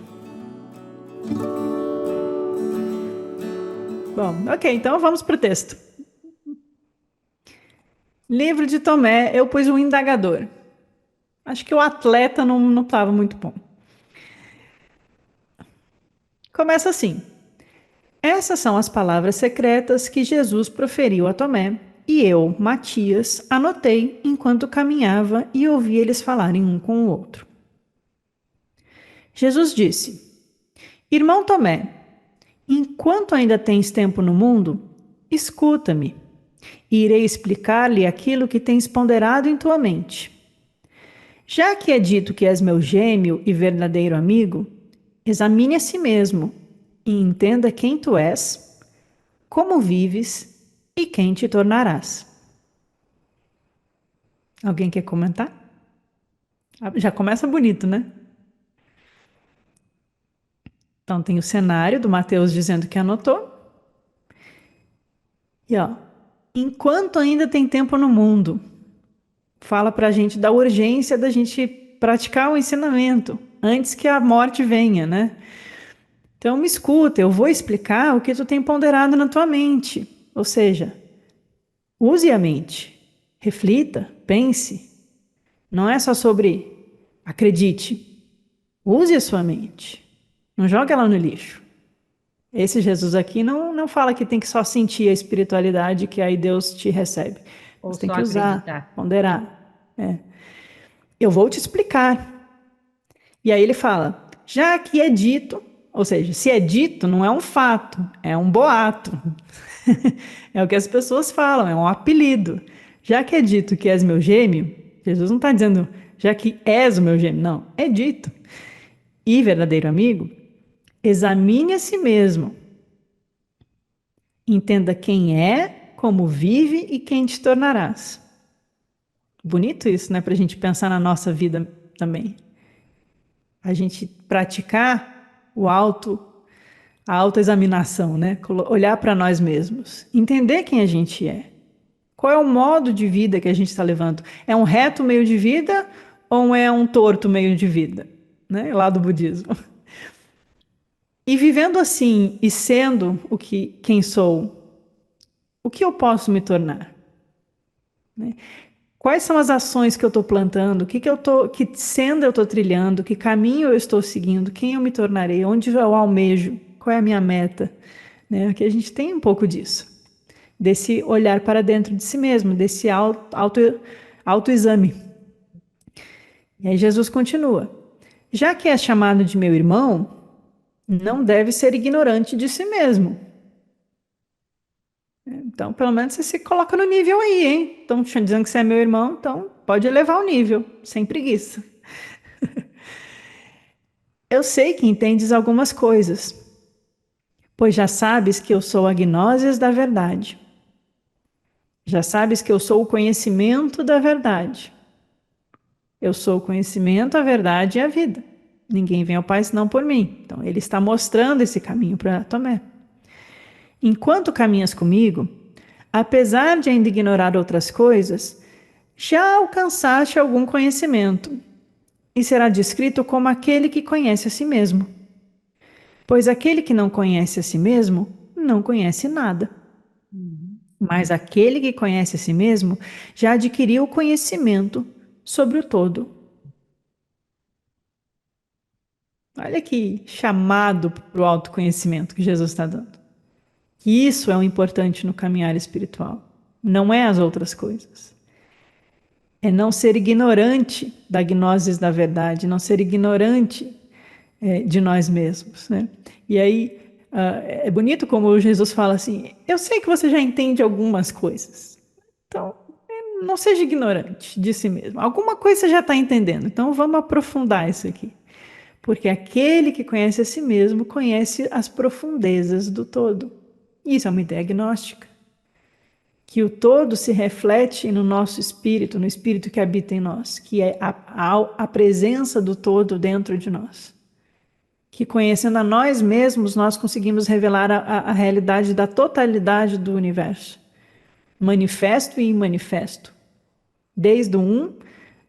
A: Bom, ok, então vamos para o texto. Livro de Tomé, eu pus um indagador. Acho que o atleta não estava muito bom. Começa assim. Essas são as palavras secretas que Jesus proferiu a Tomé, e eu, Matias, anotei enquanto caminhava e ouvi eles falarem um com o outro. Jesus disse: Irmão Tomé, enquanto ainda tens tempo no mundo, escuta-me, e irei explicar-lhe aquilo que tens ponderado em tua mente. Já que é dito que és meu gêmeo e verdadeiro amigo, examine a si mesmo e entenda quem tu és, como vives e quem te tornarás. Alguém quer comentar? Já começa bonito, né? Então tem o cenário do Mateus dizendo que anotou. E ó, enquanto ainda tem tempo no mundo, fala para a gente da urgência da gente praticar o ensinamento antes que a morte venha, né? Então me escuta, eu vou explicar o que tu tem ponderado na tua mente. Ou seja, use a mente, reflita, pense. Não é só sobre acredite. Use a sua mente. Não jogue ela no lixo. Esse Jesus aqui não fala que tem que só sentir a espiritualidade que aí Deus te recebe.
B: Ou
A: Você tem
B: só
A: que usar,
B: acreditar.
A: ponderar. Eu vou te explicar. E aí ele fala, já que é dito, ou seja, se é dito, não é um fato, é um boato. É o que as pessoas falam, é um apelido. Já que é dito que és meu gêmeo, Jesus não está dizendo, já que és o meu gêmeo, não, é dito. E verdadeiro amigo, examine a si mesmo. Entenda quem é, como vive e quem te tornarás. Bonito isso, né? Para a gente pensar na nossa vida também. A gente praticar a autoexaminação, né? Olhar para nós mesmos. Entender quem a gente é. Qual é o modo de vida que a gente está levando? É um reto meio de vida ou é um torto meio de vida? Né? Lá do budismo. E vivendo assim e sendo quem sou, o que eu posso me tornar? Né? Quais são as ações que eu estou plantando? Que senda eu estou trilhando? Que caminho eu estou seguindo? Quem eu me tornarei? Onde eu almejo? Qual é a minha meta? Né? Que a gente tem um pouco disso, desse olhar para dentro de si mesmo, desse autoexame. E aí Jesus continua. Já que é chamado de meu irmão, não deve ser ignorante de si mesmo. Então, pelo menos você se coloca no nível aí, hein? Estão dizendo que você é meu irmão, então pode elevar o nível, sem preguiça. Eu sei que entendes algumas coisas, pois já sabes que eu sou a gnoses da verdade. Já sabes que eu sou o conhecimento da verdade. Eu sou o conhecimento, a verdade e a vida. Ninguém vem ao Pai senão por mim. Então, ele está mostrando esse caminho para Tomé. Enquanto caminhas comigo, apesar de ainda ignorar outras coisas, já alcançaste algum conhecimento e será descrito como aquele que conhece a si mesmo. Pois aquele que não conhece a si mesmo não conhece nada.
B: Uhum.
A: Mas aquele que conhece a si mesmo já adquiriu o conhecimento sobre o todo. Olha que chamado para o autoconhecimento que Jesus está dando. Isso é o importante no caminhar espiritual. Não é as outras coisas. É não ser ignorante da gnose da verdade, não ser ignorante de nós mesmos, né? E aí é bonito como Jesus fala assim: eu sei que você já entende algumas coisas, então não seja ignorante de si mesmo. Alguma coisa você já está entendendo, então vamos aprofundar isso aqui. Porque aquele que conhece a si mesmo conhece as profundezas do todo. Isso é uma ideia gnóstica. Que o todo se reflete no nosso espírito, no espírito que habita em nós, que é a presença do todo dentro de nós. Que conhecendo a nós mesmos, nós conseguimos revelar a realidade da totalidade do universo, manifesto e imanifesto, desde o um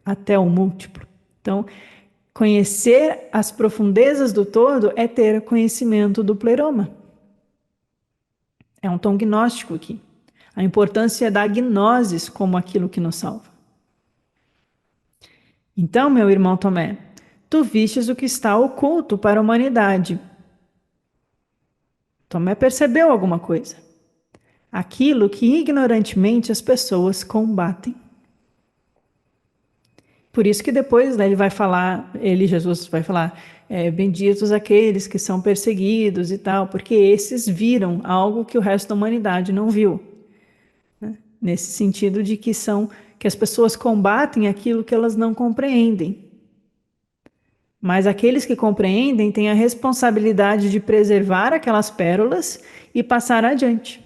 A: até o múltiplo. Então, conhecer as profundezas do todo é ter conhecimento do pleroma. É um tom gnóstico aqui. A importância da gnosis como aquilo que nos salva. Então, meu irmão Tomé, tu vistes o que está oculto para a humanidade. Tomé percebeu alguma coisa. Aquilo que ignorantemente as pessoas combatem. Por isso que depois, né, ele vai falar, Jesus vai falar, benditos aqueles que são perseguidos e tal, porque esses viram algo que o resto da humanidade não viu. Né? Nesse sentido de que as pessoas combatem aquilo que elas não compreendem. Mas aqueles que compreendem têm a responsabilidade de preservar aquelas pérolas e passar adiante.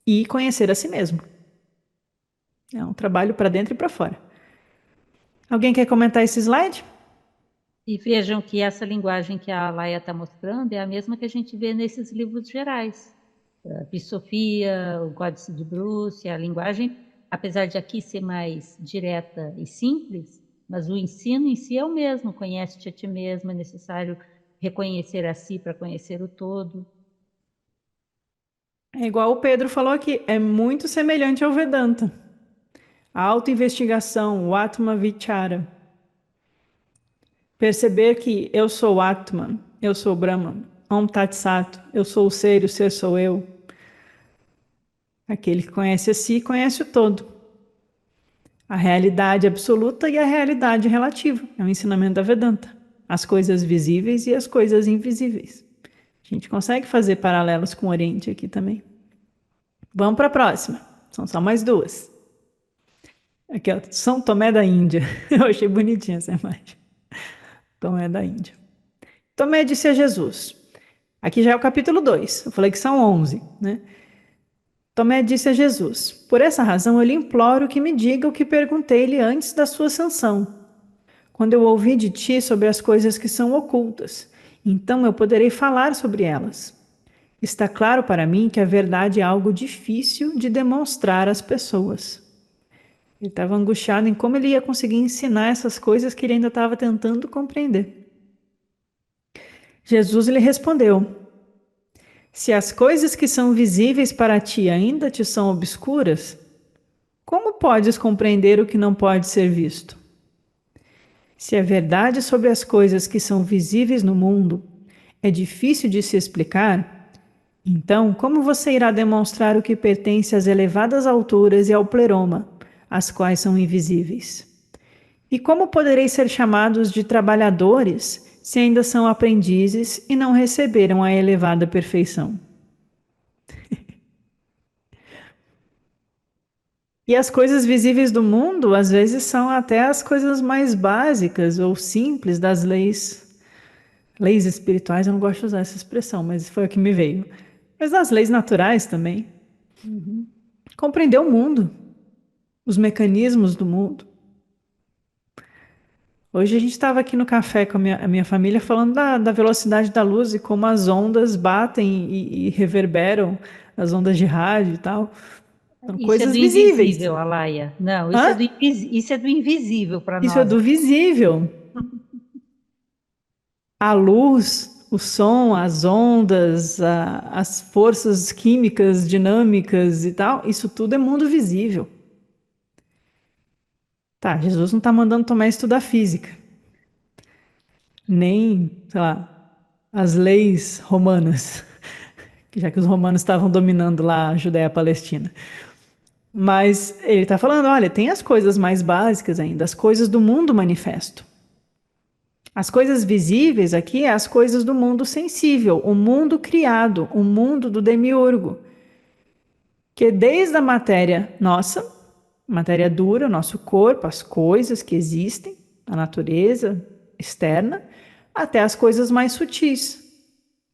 A: E conhecer a si mesmo. É um trabalho para dentro e para fora. Alguém quer comentar esse slide?
B: E vejam que essa linguagem que a Laia está mostrando é a mesma que a gente vê nesses livros gerais. A Pisofia, o Códice de Bruce, a linguagem, apesar de aqui ser mais direta e simples, mas o ensino em si é o mesmo. Conhece-te a ti mesmo, é necessário reconhecer a si para conhecer o todo.
A: É igual o Pedro falou aqui, é muito semelhante ao Vedanta. A autoinvestigação, o Atma Vichara. Perceber que eu sou Atman, eu sou Brahman, Om Tat Sat, eu sou o ser sou eu. Aquele que conhece a si, conhece o todo. A realidade absoluta e a realidade relativa. É o ensinamento da Vedanta. As coisas visíveis e as coisas invisíveis. A gente consegue fazer paralelos com o Oriente aqui também. Vamos para a próxima. São só mais duas. Aqui, ó, São Tomé da Índia. Eu achei bonitinha essa imagem. Tomé da Índia. Tomé disse a Jesus. Aqui já é o capítulo 2. Eu falei que são 11, né? Tomé disse a Jesus: por essa razão eu lhe imploro que me diga o que perguntei-lhe antes da sua sanção, quando eu ouvi de ti sobre as coisas que são ocultas. Então eu poderei falar sobre elas. Está claro para mim que a verdade é algo difícil de demonstrar às pessoas. Ele estava angustiado em como ele ia conseguir ensinar essas coisas que ele ainda estava tentando compreender. Jesus lhe respondeu: se as coisas que são visíveis para ti ainda te são obscuras, como podes compreender o que não pode ser visto? Se a verdade sobre as coisas que são visíveis no mundo é difícil de se explicar, então como você irá demonstrar o que pertence às elevadas alturas e ao pleroma, as quais são invisíveis? E como podereis ser chamados de trabalhadores se ainda são aprendizes e não receberam a elevada perfeição? E as coisas visíveis do mundo, às vezes, são até as coisas mais básicas ou simples das leis. Leis espirituais, eu não gosto de usar essa expressão, mas foi o que me veio. Mas das leis naturais também.
B: Uhum.
A: Compreender o mundo, os mecanismos do mundo. Hoje a gente estava aqui no café com a minha família falando da velocidade da luz e como as ondas batem e reverberam, as ondas de rádio e tal. São
B: Isso é
A: coisas
B: do
A: visíveis.
B: invisível, Alaia. Não,
A: Hã?
B: isso é do invisível para
A: Isso é
B: nós.
A: do visível. A luz, o som, as ondas, as forças químicas, dinâmicas e tal, isso tudo é mundo visível. Tá, Jesus não está mandando Tomé estudar física, nem, sei lá, as leis romanas, já que os romanos estavam dominando lá a Judéia e a Palestina. Mas ele está falando, olha, tem as coisas mais básicas ainda, as coisas do mundo manifesto. As coisas visíveis aqui é as coisas do mundo sensível, o mundo criado, o mundo do demiurgo. Que desde a matéria nossa, matéria dura, o nosso corpo, as coisas que existem, a natureza externa, até as coisas mais sutis.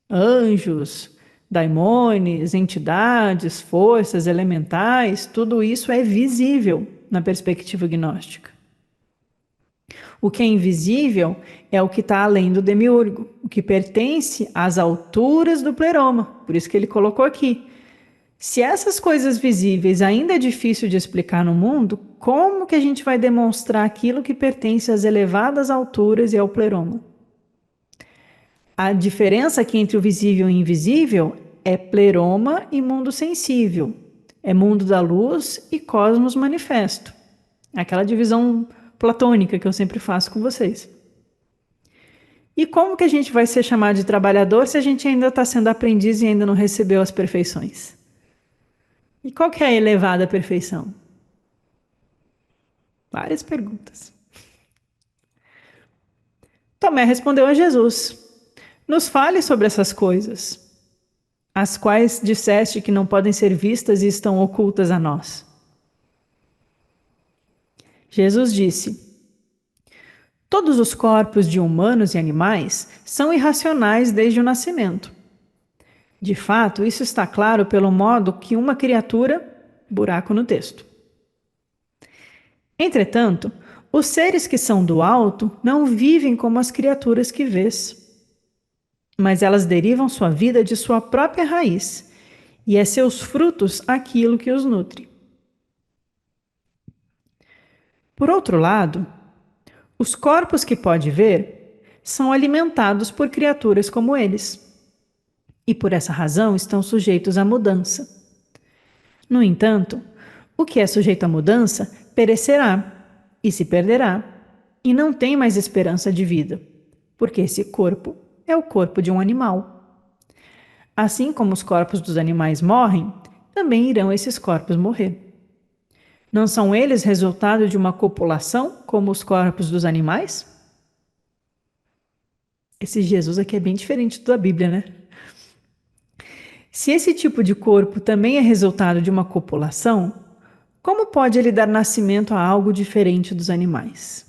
A: Anjos, daimones, entidades, forças elementais, tudo isso é visível na perspectiva gnóstica. O que é invisível é o que está além do demiurgo, o que pertence às alturas do pleroma. Por isso que ele colocou aqui. Se essas coisas visíveis ainda é difícil de explicar no mundo, como que a gente vai demonstrar aquilo que pertence às elevadas alturas e ao pleroma? A diferença aqui entre o visível e o invisível é pleroma e mundo sensível. É mundo da luz e cosmos manifesto. Aquela divisão platônica que eu sempre faço com vocês. E como que a gente vai ser chamado de trabalhador se a gente ainda está sendo aprendiz e ainda não recebeu as perfeições? E qual que é a elevada perfeição? Várias perguntas. Tomé respondeu a Jesus: Nos fale sobre essas coisas, as quais disseste que não podem ser vistas e estão ocultas a nós. Jesus disse: Todos os corpos de humanos e animais são irracionais desde o nascimento. De fato, isso está claro pelo modo que uma criatura. Buraco no texto. Entretanto, os seres que são do alto não vivem como as criaturas que vês, mas elas derivam sua vida de sua própria raiz, e é seus frutos aquilo que os nutre. Por outro lado, os corpos que pode ver são alimentados por criaturas como eles, e por essa razão estão sujeitos à mudança. No entanto, o que é sujeito à mudança perecerá e se perderá, e não tem mais esperança de vida, porque esse corpo é o corpo de um animal. Assim como os corpos dos animais morrem, também irão esses corpos morrer. Não são eles resultado de uma copulação, como os corpos dos animais? Esse Jesus aqui é bem diferente da Bíblia, né? Se esse tipo de corpo também é resultado de uma copulação, como pode ele dar nascimento a algo diferente dos animais?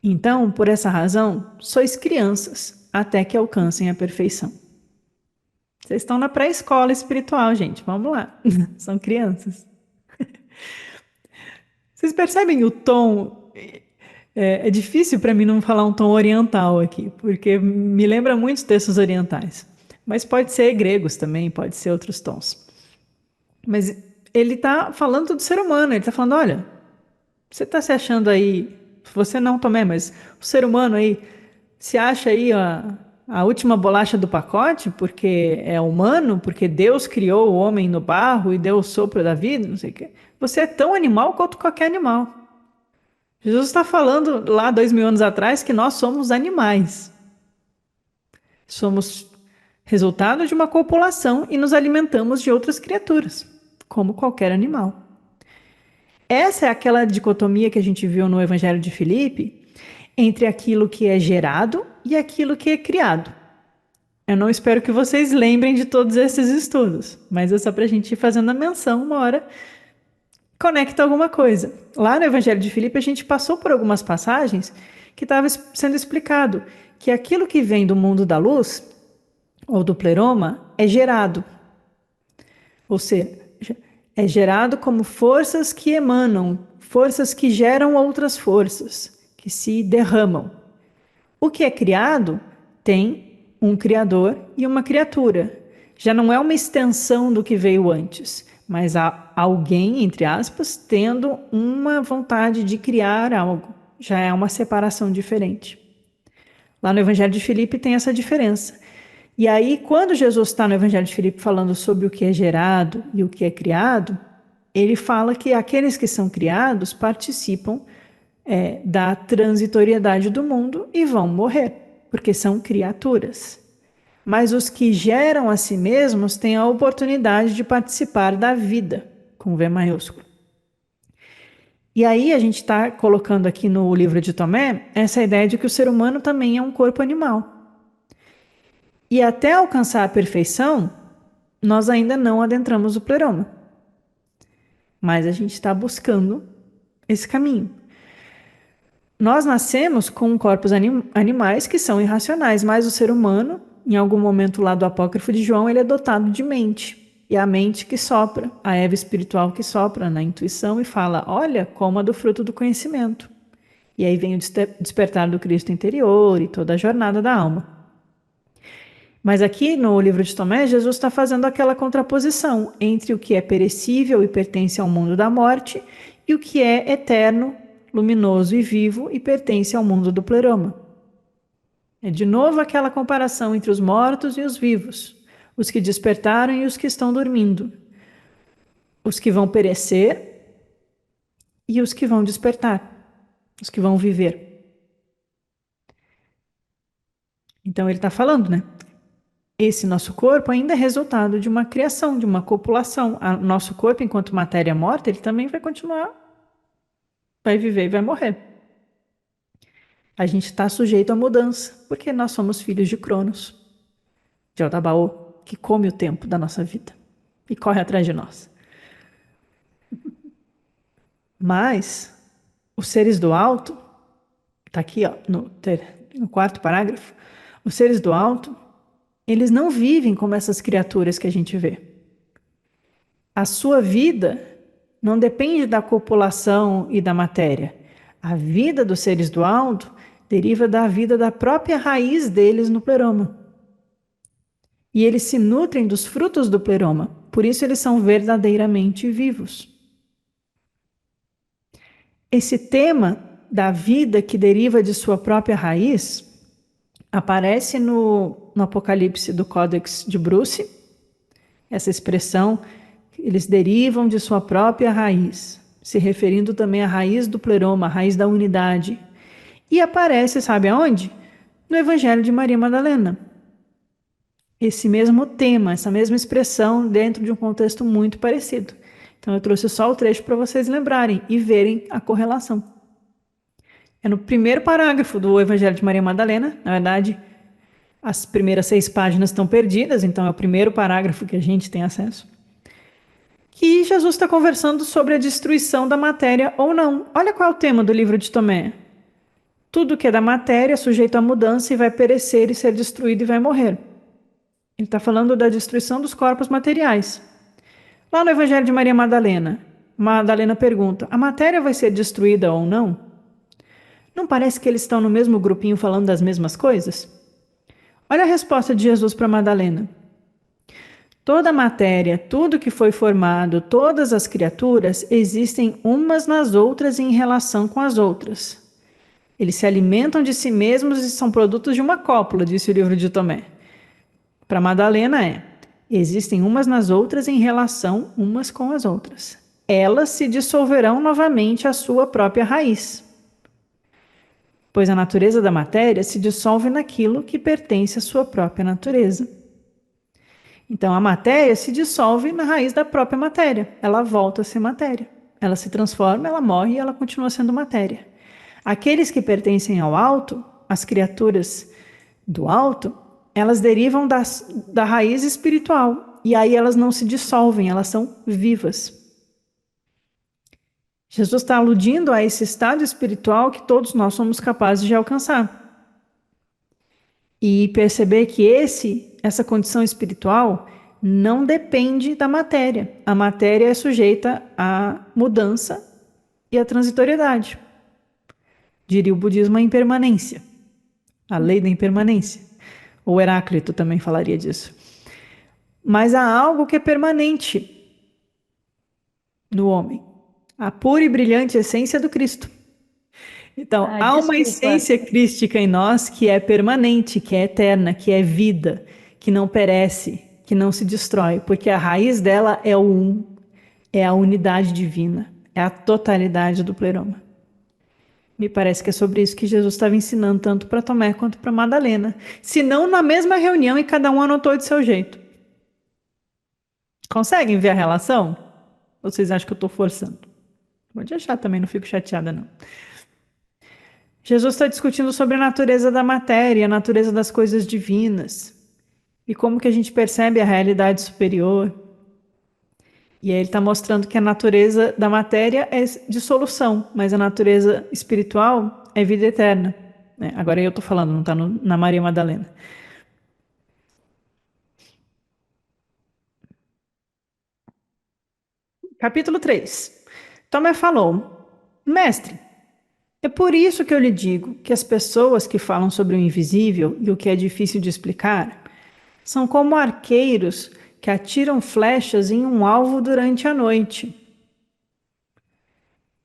A: Então, por essa razão, sois crianças, até que alcancem a perfeição. Vocês estão na pré-escola espiritual, gente. Vamos lá. São crianças. Vocês percebem o tom? É difícil para mim não falar um tom oriental aqui, porque me lembra muitos textos orientais. Mas pode ser gregos também, pode ser outros tons. Mas ele está falando do ser humano, ele está falando: olha, você está se achando aí, você não Tomé, mas o ser humano aí se acha aí a última bolacha do pacote, porque é humano, porque Deus criou o homem no barro e deu o sopro da vida, não sei o quê. Você é tão animal quanto qualquer animal. Jesus está falando lá 2000 anos atrás que nós somos animais. Somos resultado de uma copulação e nos alimentamos de outras criaturas, como qualquer animal. Essa é aquela dicotomia que a gente viu no Evangelho de Filipe, entre aquilo que é gerado e aquilo que é criado. Eu não espero que vocês lembrem de todos esses estudos, mas é só para a gente ir fazendo a menção, uma hora conecta alguma coisa. Lá no Evangelho de Filipe, a gente passou por algumas passagens que estava sendo explicado que aquilo que vem do mundo da luz, ou do pleroma, é gerado. Ou seja, é gerado como forças que emanam, forças que geram outras forças, que se derramam. O que é criado tem um criador e uma criatura. Já não é uma extensão do que veio antes, mas há alguém, entre aspas, tendo uma vontade de criar algo. Já é uma separação diferente. Lá no Evangelho de Filipe tem essa diferença. E aí, quando Jesus está no Evangelho de Filipe falando sobre o que é gerado e o que é criado, ele fala que aqueles que são criados participam da transitoriedade do mundo e vão morrer, porque são criaturas. Mas os que geram a si mesmos têm a oportunidade de participar da vida, com V maiúsculo. E aí a gente está colocando aqui no livro de Tomé essa ideia de que o ser humano também é um corpo animal. E até alcançar a perfeição, nós ainda não adentramos o pleroma. Mas a gente está buscando esse caminho. Nós nascemos com corpos animais que são irracionais, mas o ser humano, em algum momento lá do apócrifo de João, ele é dotado de mente. E a mente que sopra, a Eva espiritual que sopra na intuição e fala, olha, coma do fruto do conhecimento. E aí vem o despertar do Cristo interior e toda a jornada da alma. Mas aqui no livro de Tomé, Jesus está fazendo aquela contraposição entre o que é perecível e pertence ao mundo da morte e o que é eterno, luminoso e vivo e pertence ao mundo do pleroma. É de novo aquela comparação entre os mortos e os vivos, os que despertaram e os que estão dormindo, os que vão perecer e os que vão despertar, os que vão viver. Então ele está falando, né? Esse nosso corpo ainda é resultado de uma criação, de uma copulação. O nosso corpo, enquanto matéria morta, ele também vai continuar, vai viver e vai morrer. A gente está sujeito à mudança, porque nós somos filhos de Cronos, de Aldabaô, que come o tempo da nossa vida e corre atrás de nós. Mas os seres do alto, está aqui ó, no quarto parágrafo, os seres do alto, eles não vivem como essas criaturas que a gente vê. A sua vida não depende da copulação e da matéria. A vida dos seres do alto deriva da vida da própria raiz deles no pleroma. E eles se nutrem dos frutos do pleroma, por isso eles são verdadeiramente vivos. Esse tema da vida que deriva de sua própria raiz aparece no Apocalipse do Códex de Bruce, essa expressão, eles derivam de sua própria raiz, se referindo também à raiz do pleroma, a raiz da unidade. E aparece, sabe aonde? No Evangelho de Maria Madalena. Esse mesmo tema, essa mesma expressão dentro de um contexto muito parecido. Então eu trouxe só o trecho para vocês lembrarem e verem a correlação. É no primeiro parágrafo do Evangelho de Maria Madalena, na verdade, as primeiras 6 páginas estão perdidas, então é o primeiro parágrafo que a gente tem acesso, que Jesus está conversando sobre a destruição da matéria ou não. Olha qual é o tema do livro de Tomé. Tudo que é da matéria é sujeito à mudança e vai perecer e ser destruído e vai morrer. Ele está falando da destruição dos corpos materiais. Lá no Evangelho de Maria Madalena, Madalena pergunta, a matéria vai ser destruída ou não? Não parece que eles estão no mesmo grupinho falando das mesmas coisas? Olha a resposta de Jesus para Madalena. Toda a matéria, tudo que foi formado, todas as criaturas existem umas nas outras e em relação com as outras. Eles se alimentam de si mesmos e são produtos de uma cópula, disse o livro de Tomé. Para Madalena existem umas nas outras em relação umas com as outras. Elas se dissolverão novamente à sua própria raiz. Pois a natureza da matéria se dissolve naquilo que pertence à sua própria natureza. Então, a matéria se dissolve na raiz da própria matéria. Ela volta a ser matéria. Ela se transforma, ela morre e ela continua sendo matéria. Aqueles que pertencem ao alto, as criaturas do alto, elas derivam da raiz espiritual. E aí elas não se dissolvem, elas são vivas. Jesus está aludindo a esse estado espiritual que todos nós somos capazes de alcançar. E perceber que essa condição espiritual não depende da matéria. A matéria é sujeita à mudança e à transitoriedade. Diria o budismo, a impermanência. A lei da impermanência. O Heráclito também falaria disso. Mas há algo que é permanente no homem. A pura e brilhante essência do Cristo. Então, há uma essência crística em nós que é permanente, que é eterna, que é vida, que não perece, que não se destrói, porque a raiz dela é o um, é a unidade divina, é a totalidade do pleroma. Me parece que é sobre isso que Jesus estava ensinando tanto para Tomé quanto para Madalena. Se não na mesma reunião e cada um anotou de seu jeito. Conseguem ver a relação? Ou vocês acham que eu estou forçando? Pode achar também, não fico chateada não. Jesus está discutindo sobre a natureza da matéria, a natureza das coisas divinas. E como que a gente percebe a realidade superior. E aí ele está mostrando que a natureza da matéria é dissolução, mas a natureza espiritual é vida eterna. Agora eu estou falando, não está na Maria Madalena. Capítulo 3. Tomé falou: Mestre, é por isso que eu lhe digo que as pessoas que falam sobre o invisível e o que é difícil de explicar são como arqueiros que atiram flechas em um alvo durante a noite.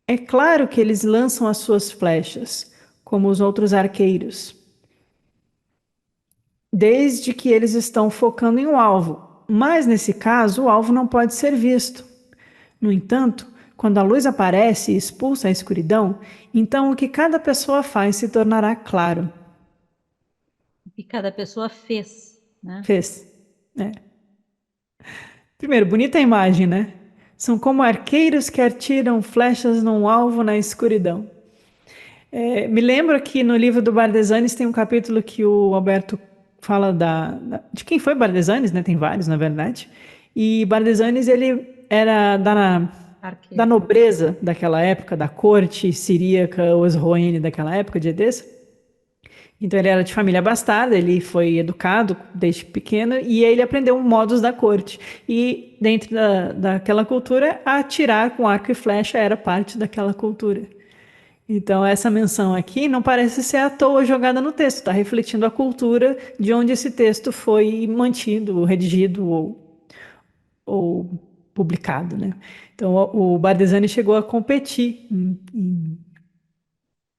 A: É claro que eles lançam as suas flechas, como os outros arqueiros, desde que eles estão focando em um alvo. Mas, nesse caso, o alvo não pode ser visto. No entanto, quando a luz aparece e expulsa a escuridão, então o que cada pessoa faz se tornará claro.
B: O que cada pessoa fez, né?
A: Fez. Primeiro, bonita a imagem, né? São como arqueiros que atiram flechas num alvo na escuridão. Me lembro que no livro do Bardesanes tem um capítulo que o Alberto fala de quem foi Bardesanes, né? Tem vários, na verdade. E Bardesanes, ele era da nobreza daquela época, da corte siríaca, osroene daquela época, de Edessa. Então ele era de família abastada, ele foi educado desde pequeno e ele aprendeu modos da corte. E dentro daquela cultura, atirar com arco e flecha era parte daquela cultura. Então essa menção aqui não parece ser à toa jogada no texto, está refletindo a cultura de onde esse texto foi mantido, redigido ou publicado, né? Então o Bardesani chegou a competir em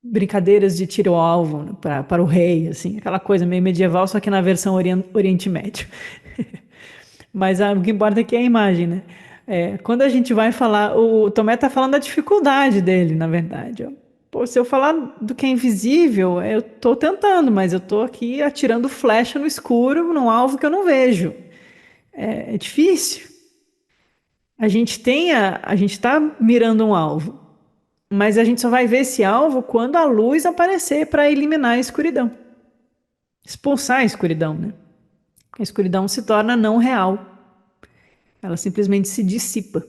A: brincadeiras de tiro ao alvo, né, para o rei, assim, aquela coisa meio medieval, só que na versão Oriente Médio. Mas o que importa aqui é a imagem, né? Quando a gente vai falar, o Tomé está falando da dificuldade dele, na verdade. Pô, se eu falar do que é invisível, eu estou tentando, mas eu estou aqui atirando flecha no escuro, num alvo que eu não vejo. É difícil. A gente está mirando um alvo, mas a gente só vai ver esse alvo quando a luz aparecer para eliminar a escuridão. Expulsar a escuridão, né? A escuridão se torna não real. Ela simplesmente se dissipa.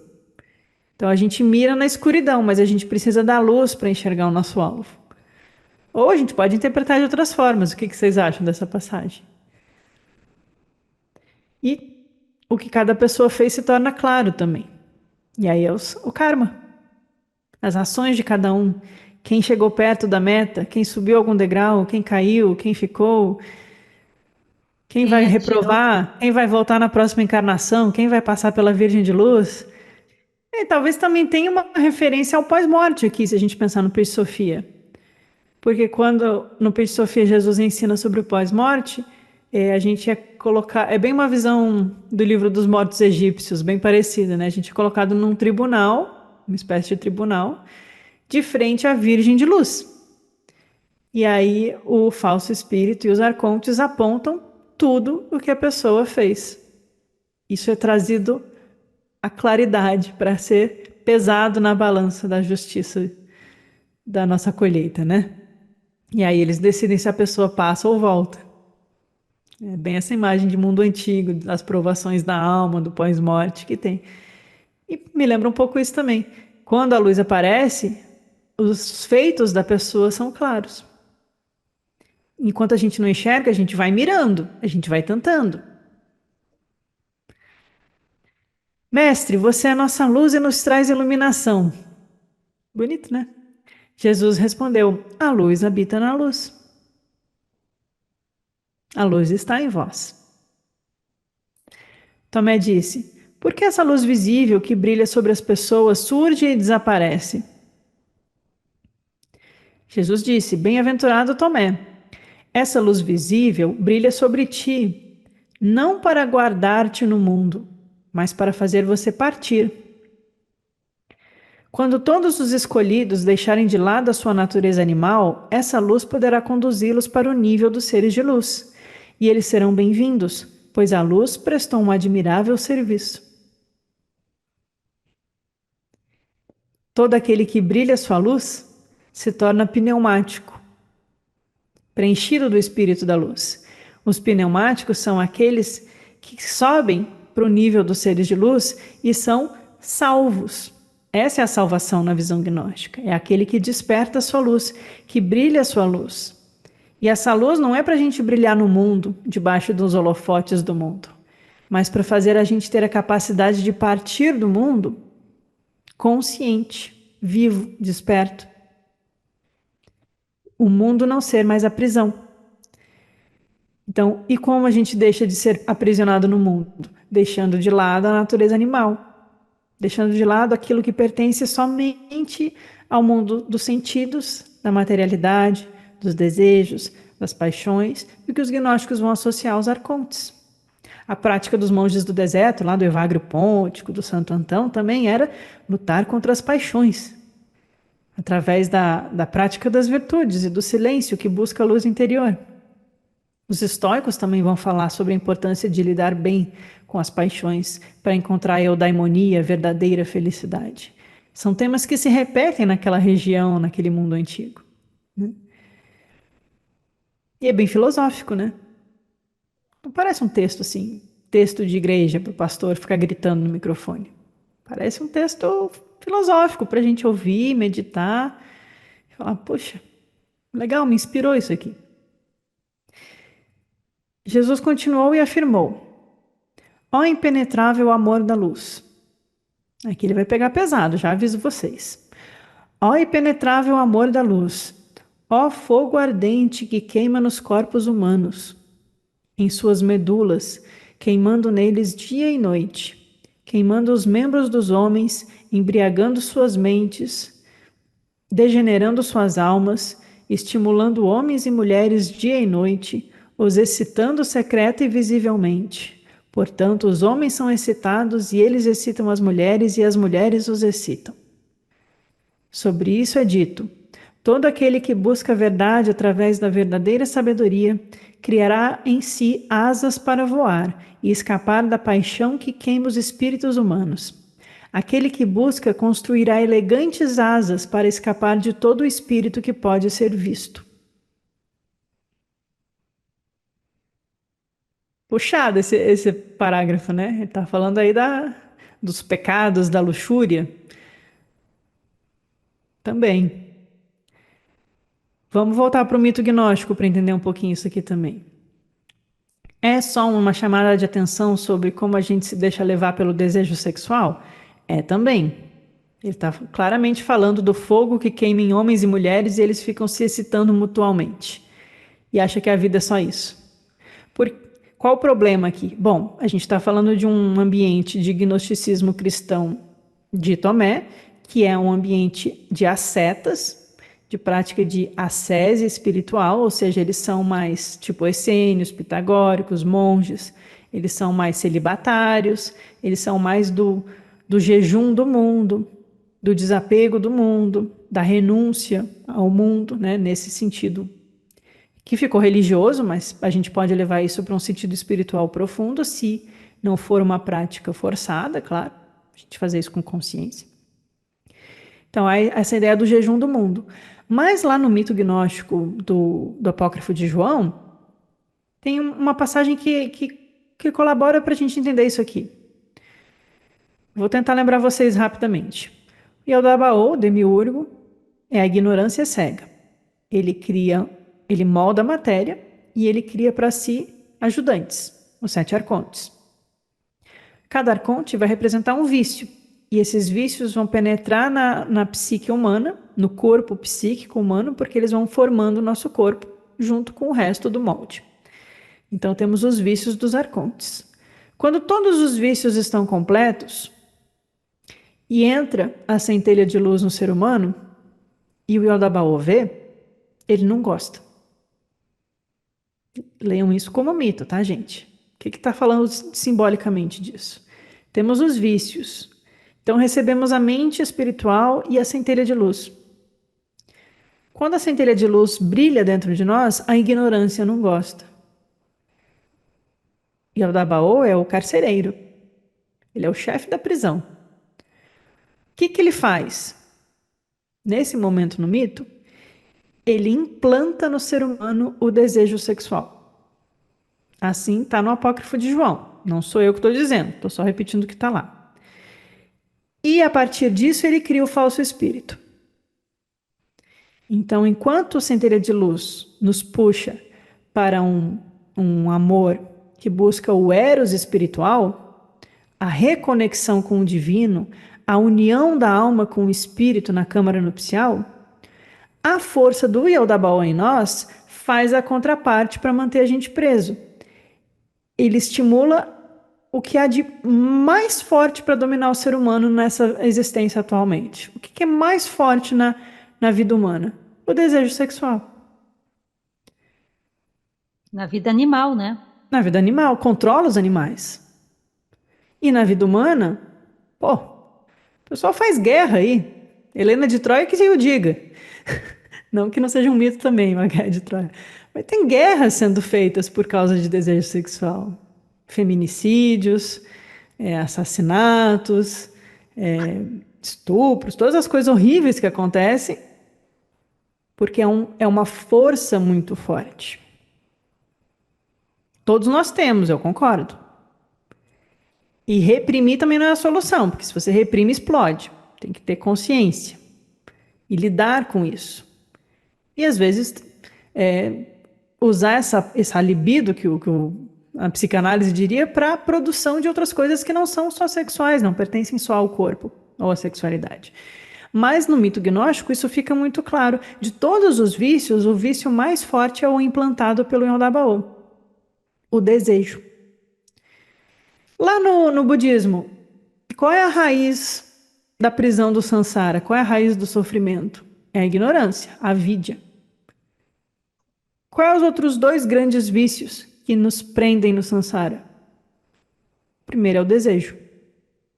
A: Então a gente mira na escuridão, mas a gente precisa da luz para enxergar o nosso alvo. Ou a gente pode interpretar de outras formas. O que vocês acham dessa passagem? E o que cada pessoa fez se torna claro também. E aí é o karma. As ações de cada um. Quem chegou perto da meta, quem subiu algum degrau, quem caiu, quem ficou, quem vai reprovar, quem vai voltar na próxima encarnação, quem vai passar pela Virgem de Luz. E talvez também tenha uma referência ao pós-morte aqui, se a gente pensar no Peixe Sofia. Porque quando no Peixe Sofia Jesus ensina sobre o pós-morte, a gente é colocar, é bem uma visão do livro dos mortos egípcios, bem parecida, né? A gente é colocado num tribunal, uma espécie de tribunal, de frente à Virgem de Luz. E aí o falso espírito e os arcontes apontam tudo o que a pessoa fez. Isso é trazido à claridade para ser pesado na balança da justiça da nossa colheita, né? E aí eles decidem se a pessoa passa ou volta. É bem essa imagem de mundo antigo, das provações da alma, do pós-morte que tem. E me lembra um pouco isso também. Quando a luz aparece, os feitos da pessoa são claros. Enquanto a gente não enxerga, a gente vai mirando, a gente vai tentando. Mestre, você é a nossa luz e nos traz iluminação. Bonito, né? Jesus respondeu: a luz habita na luz. A luz está em vós. Tomé disse: por que essa luz visível que brilha sobre as pessoas surge e desaparece? Jesus disse: bem-aventurado Tomé, essa luz visível brilha sobre ti, não para guardar-te no mundo, mas para fazer você partir. Quando todos os escolhidos deixarem de lado a sua natureza animal, essa luz poderá conduzi-los para o nível dos seres de luz, e eles serão bem-vindos, pois a luz prestou um admirável serviço. Todo aquele que brilha sua luz se torna pneumático, preenchido do espírito da luz. Os pneumáticos são aqueles que sobem para o nível dos seres de luz e são salvos. Essa é a salvação na visão gnóstica. É aquele que desperta a sua luz, que brilha a sua luz. E essa luz não é para a gente brilhar no mundo, debaixo dos holofotes do mundo, mas para fazer a gente ter a capacidade de partir do mundo consciente, vivo, desperto. O mundo não ser mais a prisão. Então, e como a gente deixa de ser aprisionado no mundo? Deixando de lado a natureza animal, deixando de lado aquilo que pertence somente ao mundo dos sentidos, da materialidade, dos desejos, das paixões, e que os gnósticos vão associar aos arcontes. A prática dos monges do deserto, lá do Evagrio Pôntico, do Santo Antão, também era lutar contra as paixões, através da prática das virtudes e do silêncio que busca a luz interior. Os estoicos também vão falar sobre a importância de lidar bem com as paixões para encontrar a eudaimonia, a verdadeira felicidade. São temas que se repetem naquela região, naquele mundo antigo. E é bem filosófico, né? Não parece um texto assim, texto de igreja para o pastor ficar gritando no microfone. Parece um texto filosófico para a gente ouvir, meditar e falar, poxa, legal, me inspirou isso aqui. Jesus continuou e afirmou: ó impenetrável amor da luz. Aqui ele vai pegar pesado, já aviso vocês. Ó impenetrável amor da luz, ó fogo ardente que queima nos corpos humanos, em suas medulas, queimando neles dia e noite, queimando os membros dos homens, embriagando suas mentes, degenerando suas almas, estimulando homens e mulheres dia e noite, os excitando secreta e visivelmente. Portanto, os homens são excitados e eles excitam as mulheres e as mulheres os excitam. Sobre isso é dito: todo aquele que busca a verdade através da verdadeira sabedoria criará em si asas para voar e escapar da paixão que queima os espíritos humanos. Aquele que busca construirá elegantes asas para escapar de todo o espírito que pode ser visto. Puxado esse parágrafo, né? Ele está falando aí dos pecados, da luxúria. Também. Vamos voltar para o mito gnóstico para entender um pouquinho isso aqui também. É só uma chamada de atenção sobre como a gente se deixa levar pelo desejo sexual? É também. Ele está claramente falando do fogo que queima em homens e mulheres e eles ficam se excitando mutualmente. E acha que a vida é só isso. Qual o problema aqui? Bom, a gente está falando de um ambiente de gnosticismo cristão de Tomé, que é um ambiente de ascetas, de prática de ascese espiritual, ou seja, eles são mais tipo essênios, pitagóricos, monges, eles são mais celibatários, eles são mais do jejum do mundo, do desapego do mundo, da renúncia ao mundo, né, nesse sentido que ficou religioso, mas a gente pode levar isso para um sentido espiritual profundo, se não for uma prática forçada, claro, a gente fazer isso com consciência. Então, há essa ideia do jejum do mundo. Mas lá no mito gnóstico do Apócrifo de João, tem uma passagem que colabora para a gente entender isso aqui. Vou tentar lembrar vocês rapidamente. O Yaldabaoth, o demiurgo, é a ignorância cega. Ele molda a matéria e ele cria para si ajudantes, os 7 arcontes. Cada arconte vai representar um vício, e esses vícios vão penetrar na psique humana, no corpo psíquico humano, porque eles vão formando o nosso corpo junto com o resto do molde. Então temos os vícios dos arcontes. Quando todos os vícios estão completos e entra a centelha de luz no ser humano, e o Yaldabaoth vê, ele não gosta. Leiam isso como mito, tá, gente? O que está falando simbolicamente disso? Temos os vícios. Então recebemos a mente espiritual e a centelha de luz. Quando a centelha de luz brilha dentro de nós, a ignorância não gosta. Yaldabaoth é o carcereiro. Ele é o chefe da prisão. O que ele faz? Nesse momento no mito, ele implanta no ser humano o desejo sexual. Assim está no Apócrifo de João. Não sou eu que estou dizendo, estou só repetindo o que está lá. E a partir disso ele cria o falso espírito. Então, enquanto a centelha de luz nos puxa para um amor que busca o eros espiritual, a reconexão com o divino, a união da alma com o espírito na câmara nupcial, a força do Yaldabaoth em nós faz a contraparte para manter a gente preso. Ele estimula o que há de mais forte para dominar o ser humano nessa existência atualmente. O que é mais forte na vida humana? O desejo sexual.
B: Na vida animal, né?
A: Na vida animal, controla os animais. E na vida humana, pô, o pessoal faz guerra aí. Helena de Troia que eu diga. Não que não seja um mito também, uma guerra de Troia. Mas tem guerras sendo feitas por causa de desejo sexual. Feminicídios, assassinatos, estupros, todas as coisas horríveis que acontecem, porque é uma força muito forte. Todos nós temos, eu concordo. E reprimir também não é a solução, porque se você reprime, explode. Tem que ter consciência e lidar com isso. E às vezes usar essa libido que a psicanálise diria para a produção de outras coisas que não são só sexuais, não pertencem só ao corpo ou à sexualidade. Mas no mito gnóstico isso fica muito claro. De todos os vícios, o vício mais forte é o implantado pelo Yaldabaoth, o desejo. Lá no budismo, qual é a raiz da prisão do samsara? Qual é a raiz do sofrimento? É a ignorância, a avidya. Quais os outros 2 grandes vícios que nos prendem no samsara? Primeiro é o desejo,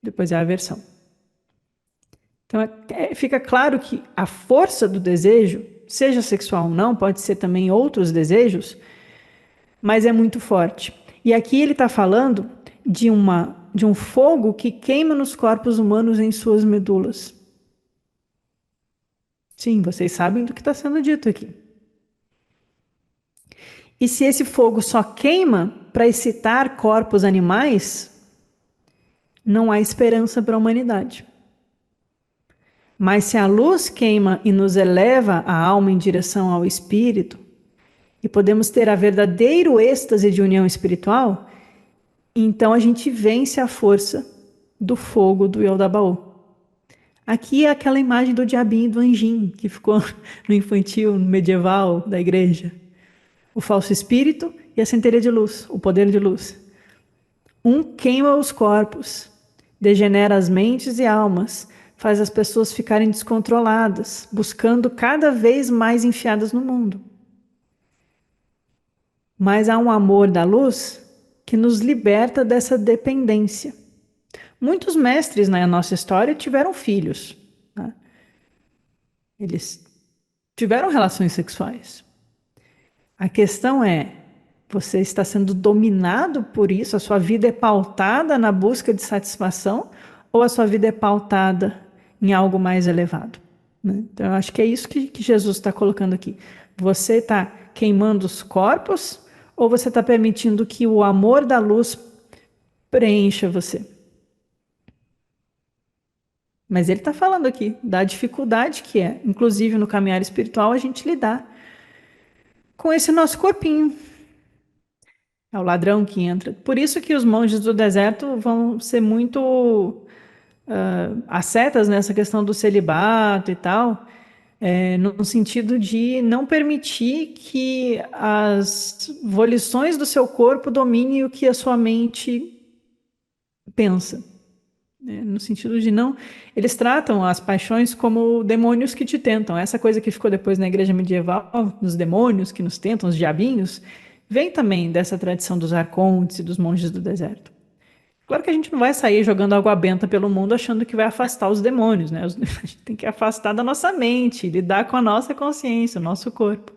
A: depois é a aversão. Então fica claro que a força do desejo, seja sexual ou não, pode ser também outros desejos, mas é muito forte. E aqui ele está falando de um fogo que queima nos corpos humanos em suas medulas. Sim, vocês sabem do que está sendo dito aqui. E se esse fogo só queima para excitar corpos animais, não há esperança para a humanidade. Mas se a luz queima e nos eleva a alma em direção ao espírito, e podemos ter a verdadeiro êxtase de união espiritual, então a gente vence a força do fogo do Yaldabaoth. Aqui é aquela imagem do diabinho e do anjinho que ficou no infantil, no medieval da igreja. O falso espírito e a centelha de luz, o poder de luz. Um queima os corpos, degenera as mentes e almas, faz as pessoas ficarem descontroladas, buscando cada vez mais enfiadas no mundo. Mas há um amor da luz que nos liberta dessa dependência. Muitos mestres na nossa história tiveram filhos, né? Eles tiveram relações sexuais. A questão é, você está sendo dominado por isso? A sua vida é pautada na busca de satisfação ou a sua vida é pautada em algo mais elevado? né? Então, eu acho que é isso que Jesus está colocando aqui. Você está queimando os corpos ou você está permitindo que o amor da luz preencha você? Mas ele está falando aqui da dificuldade que é, inclusive no caminhar espiritual, a gente lidar com esse nosso corpinho. É o ladrão que entra. Por isso que os monges do deserto vão ser muito ascetas nessa questão do celibato e tal, no sentido de não permitir que as volições do seu corpo dominem o que a sua mente pensa. No sentido de não. Eles tratam as paixões como demônios que te tentam. Essa coisa que ficou depois na igreja medieval, dos demônios que nos tentam, os diabinhos, vem também dessa tradição dos arcontes e dos monges do deserto. Claro que a gente não vai sair jogando água benta pelo mundo achando que vai afastar os demônios, né? A gente tem que afastar da nossa mente, lidar com a nossa consciência, o nosso corpo.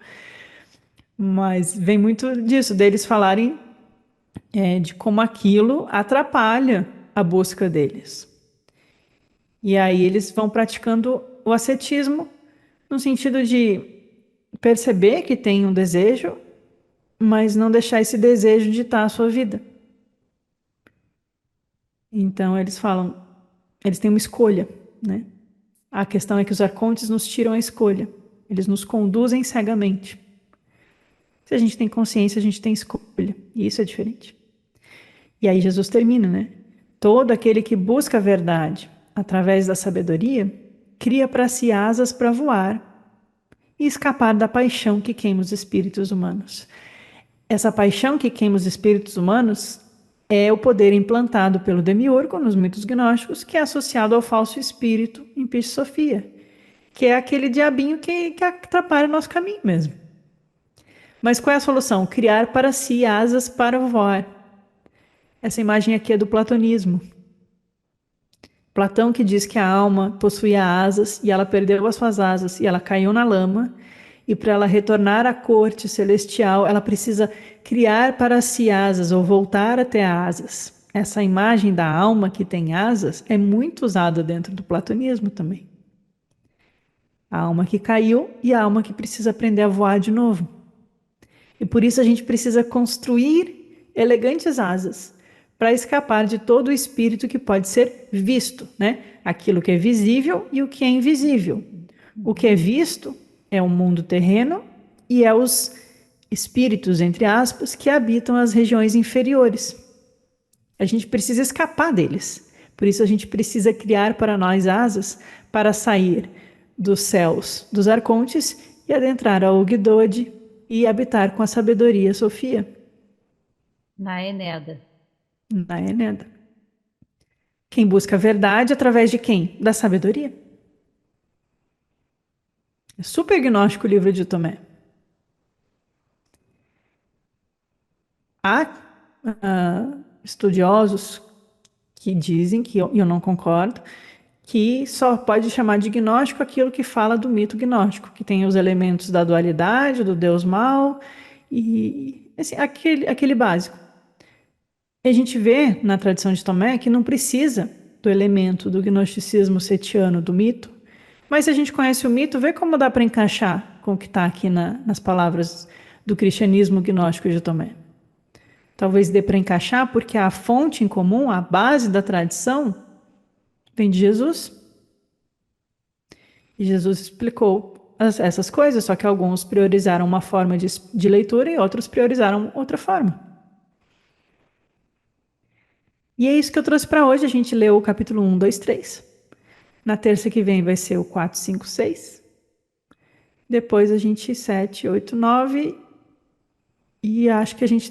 A: Mas vem muito disso, deles falarem de como aquilo atrapalha a busca deles. E aí eles vão praticando o ascetismo no sentido de perceber que tem um desejo, mas não deixar esse desejo ditar a sua vida. Então eles falam, eles têm uma escolha, né? A questão é que os arcontes nos tiram a escolha. Eles nos conduzem cegamente. Se a gente tem consciência, a gente tem escolha. E isso é diferente. E aí Jesus termina, né? Todo aquele que busca a verdade através da sabedoria, cria para si asas para voar e escapar da paixão que queima os espíritos humanos. Essa paixão que queima os espíritos humanos é o poder implantado pelo demiurgo nos mitos gnósticos, que é associado ao falso espírito em Pisofia, que é aquele diabinho que atrapalha o nosso caminho mesmo. Mas qual é a solução? Criar para si asas para voar. Essa imagem aqui é do platonismo. Platão que diz que a alma possuía asas e ela perdeu as suas asas e ela caiu na lama, e para ela retornar à corte celestial, ela precisa criar para si asas ou voltar a ter asas. Essa imagem da alma que tem asas é muito usada dentro do platonismo também. A alma que caiu e a alma que precisa aprender a voar de novo. E por isso a gente precisa construir elegantes asas para escapar de todo o espírito que pode ser visto, né? Aquilo que é visível e o que é invisível. O que é visto é o mundo terreno e é os espíritos, entre aspas, que habitam as regiões inferiores. A gente precisa escapar deles. Por isso a gente precisa criar para nós asas para sair dos céus dos arcontes e adentrar a Ogdode e habitar com a sabedoria Sofia.
B: Na Eneda.
A: Na Eneda. Quem busca a verdade através de quem? Da sabedoria. É super gnóstico o livro de Tomé. Há estudiosos que dizem, que eu não concordo, que só pode chamar de gnóstico aquilo que fala do mito gnóstico, que tem os elementos da dualidade, do Deus mau, e assim, aquele básico. E a gente vê na tradição de Tomé que não precisa do elemento do gnosticismo setiano, do mito, mas se a gente conhece o mito, vê como dá para encaixar com o que está aqui nas palavras do cristianismo gnóstico de Tomé. Talvez dê para encaixar porque a fonte em comum, a base da tradição, vem de Jesus. E Jesus explicou essas coisas, só que alguns priorizaram uma forma de leitura e outros priorizaram outra forma. E é isso que eu trouxe para hoje. A gente leu o capítulo 1, 2, 3. Na terça que vem vai ser o 4, 5, 6. Depois a gente 7, 8, 9. E acho que a gente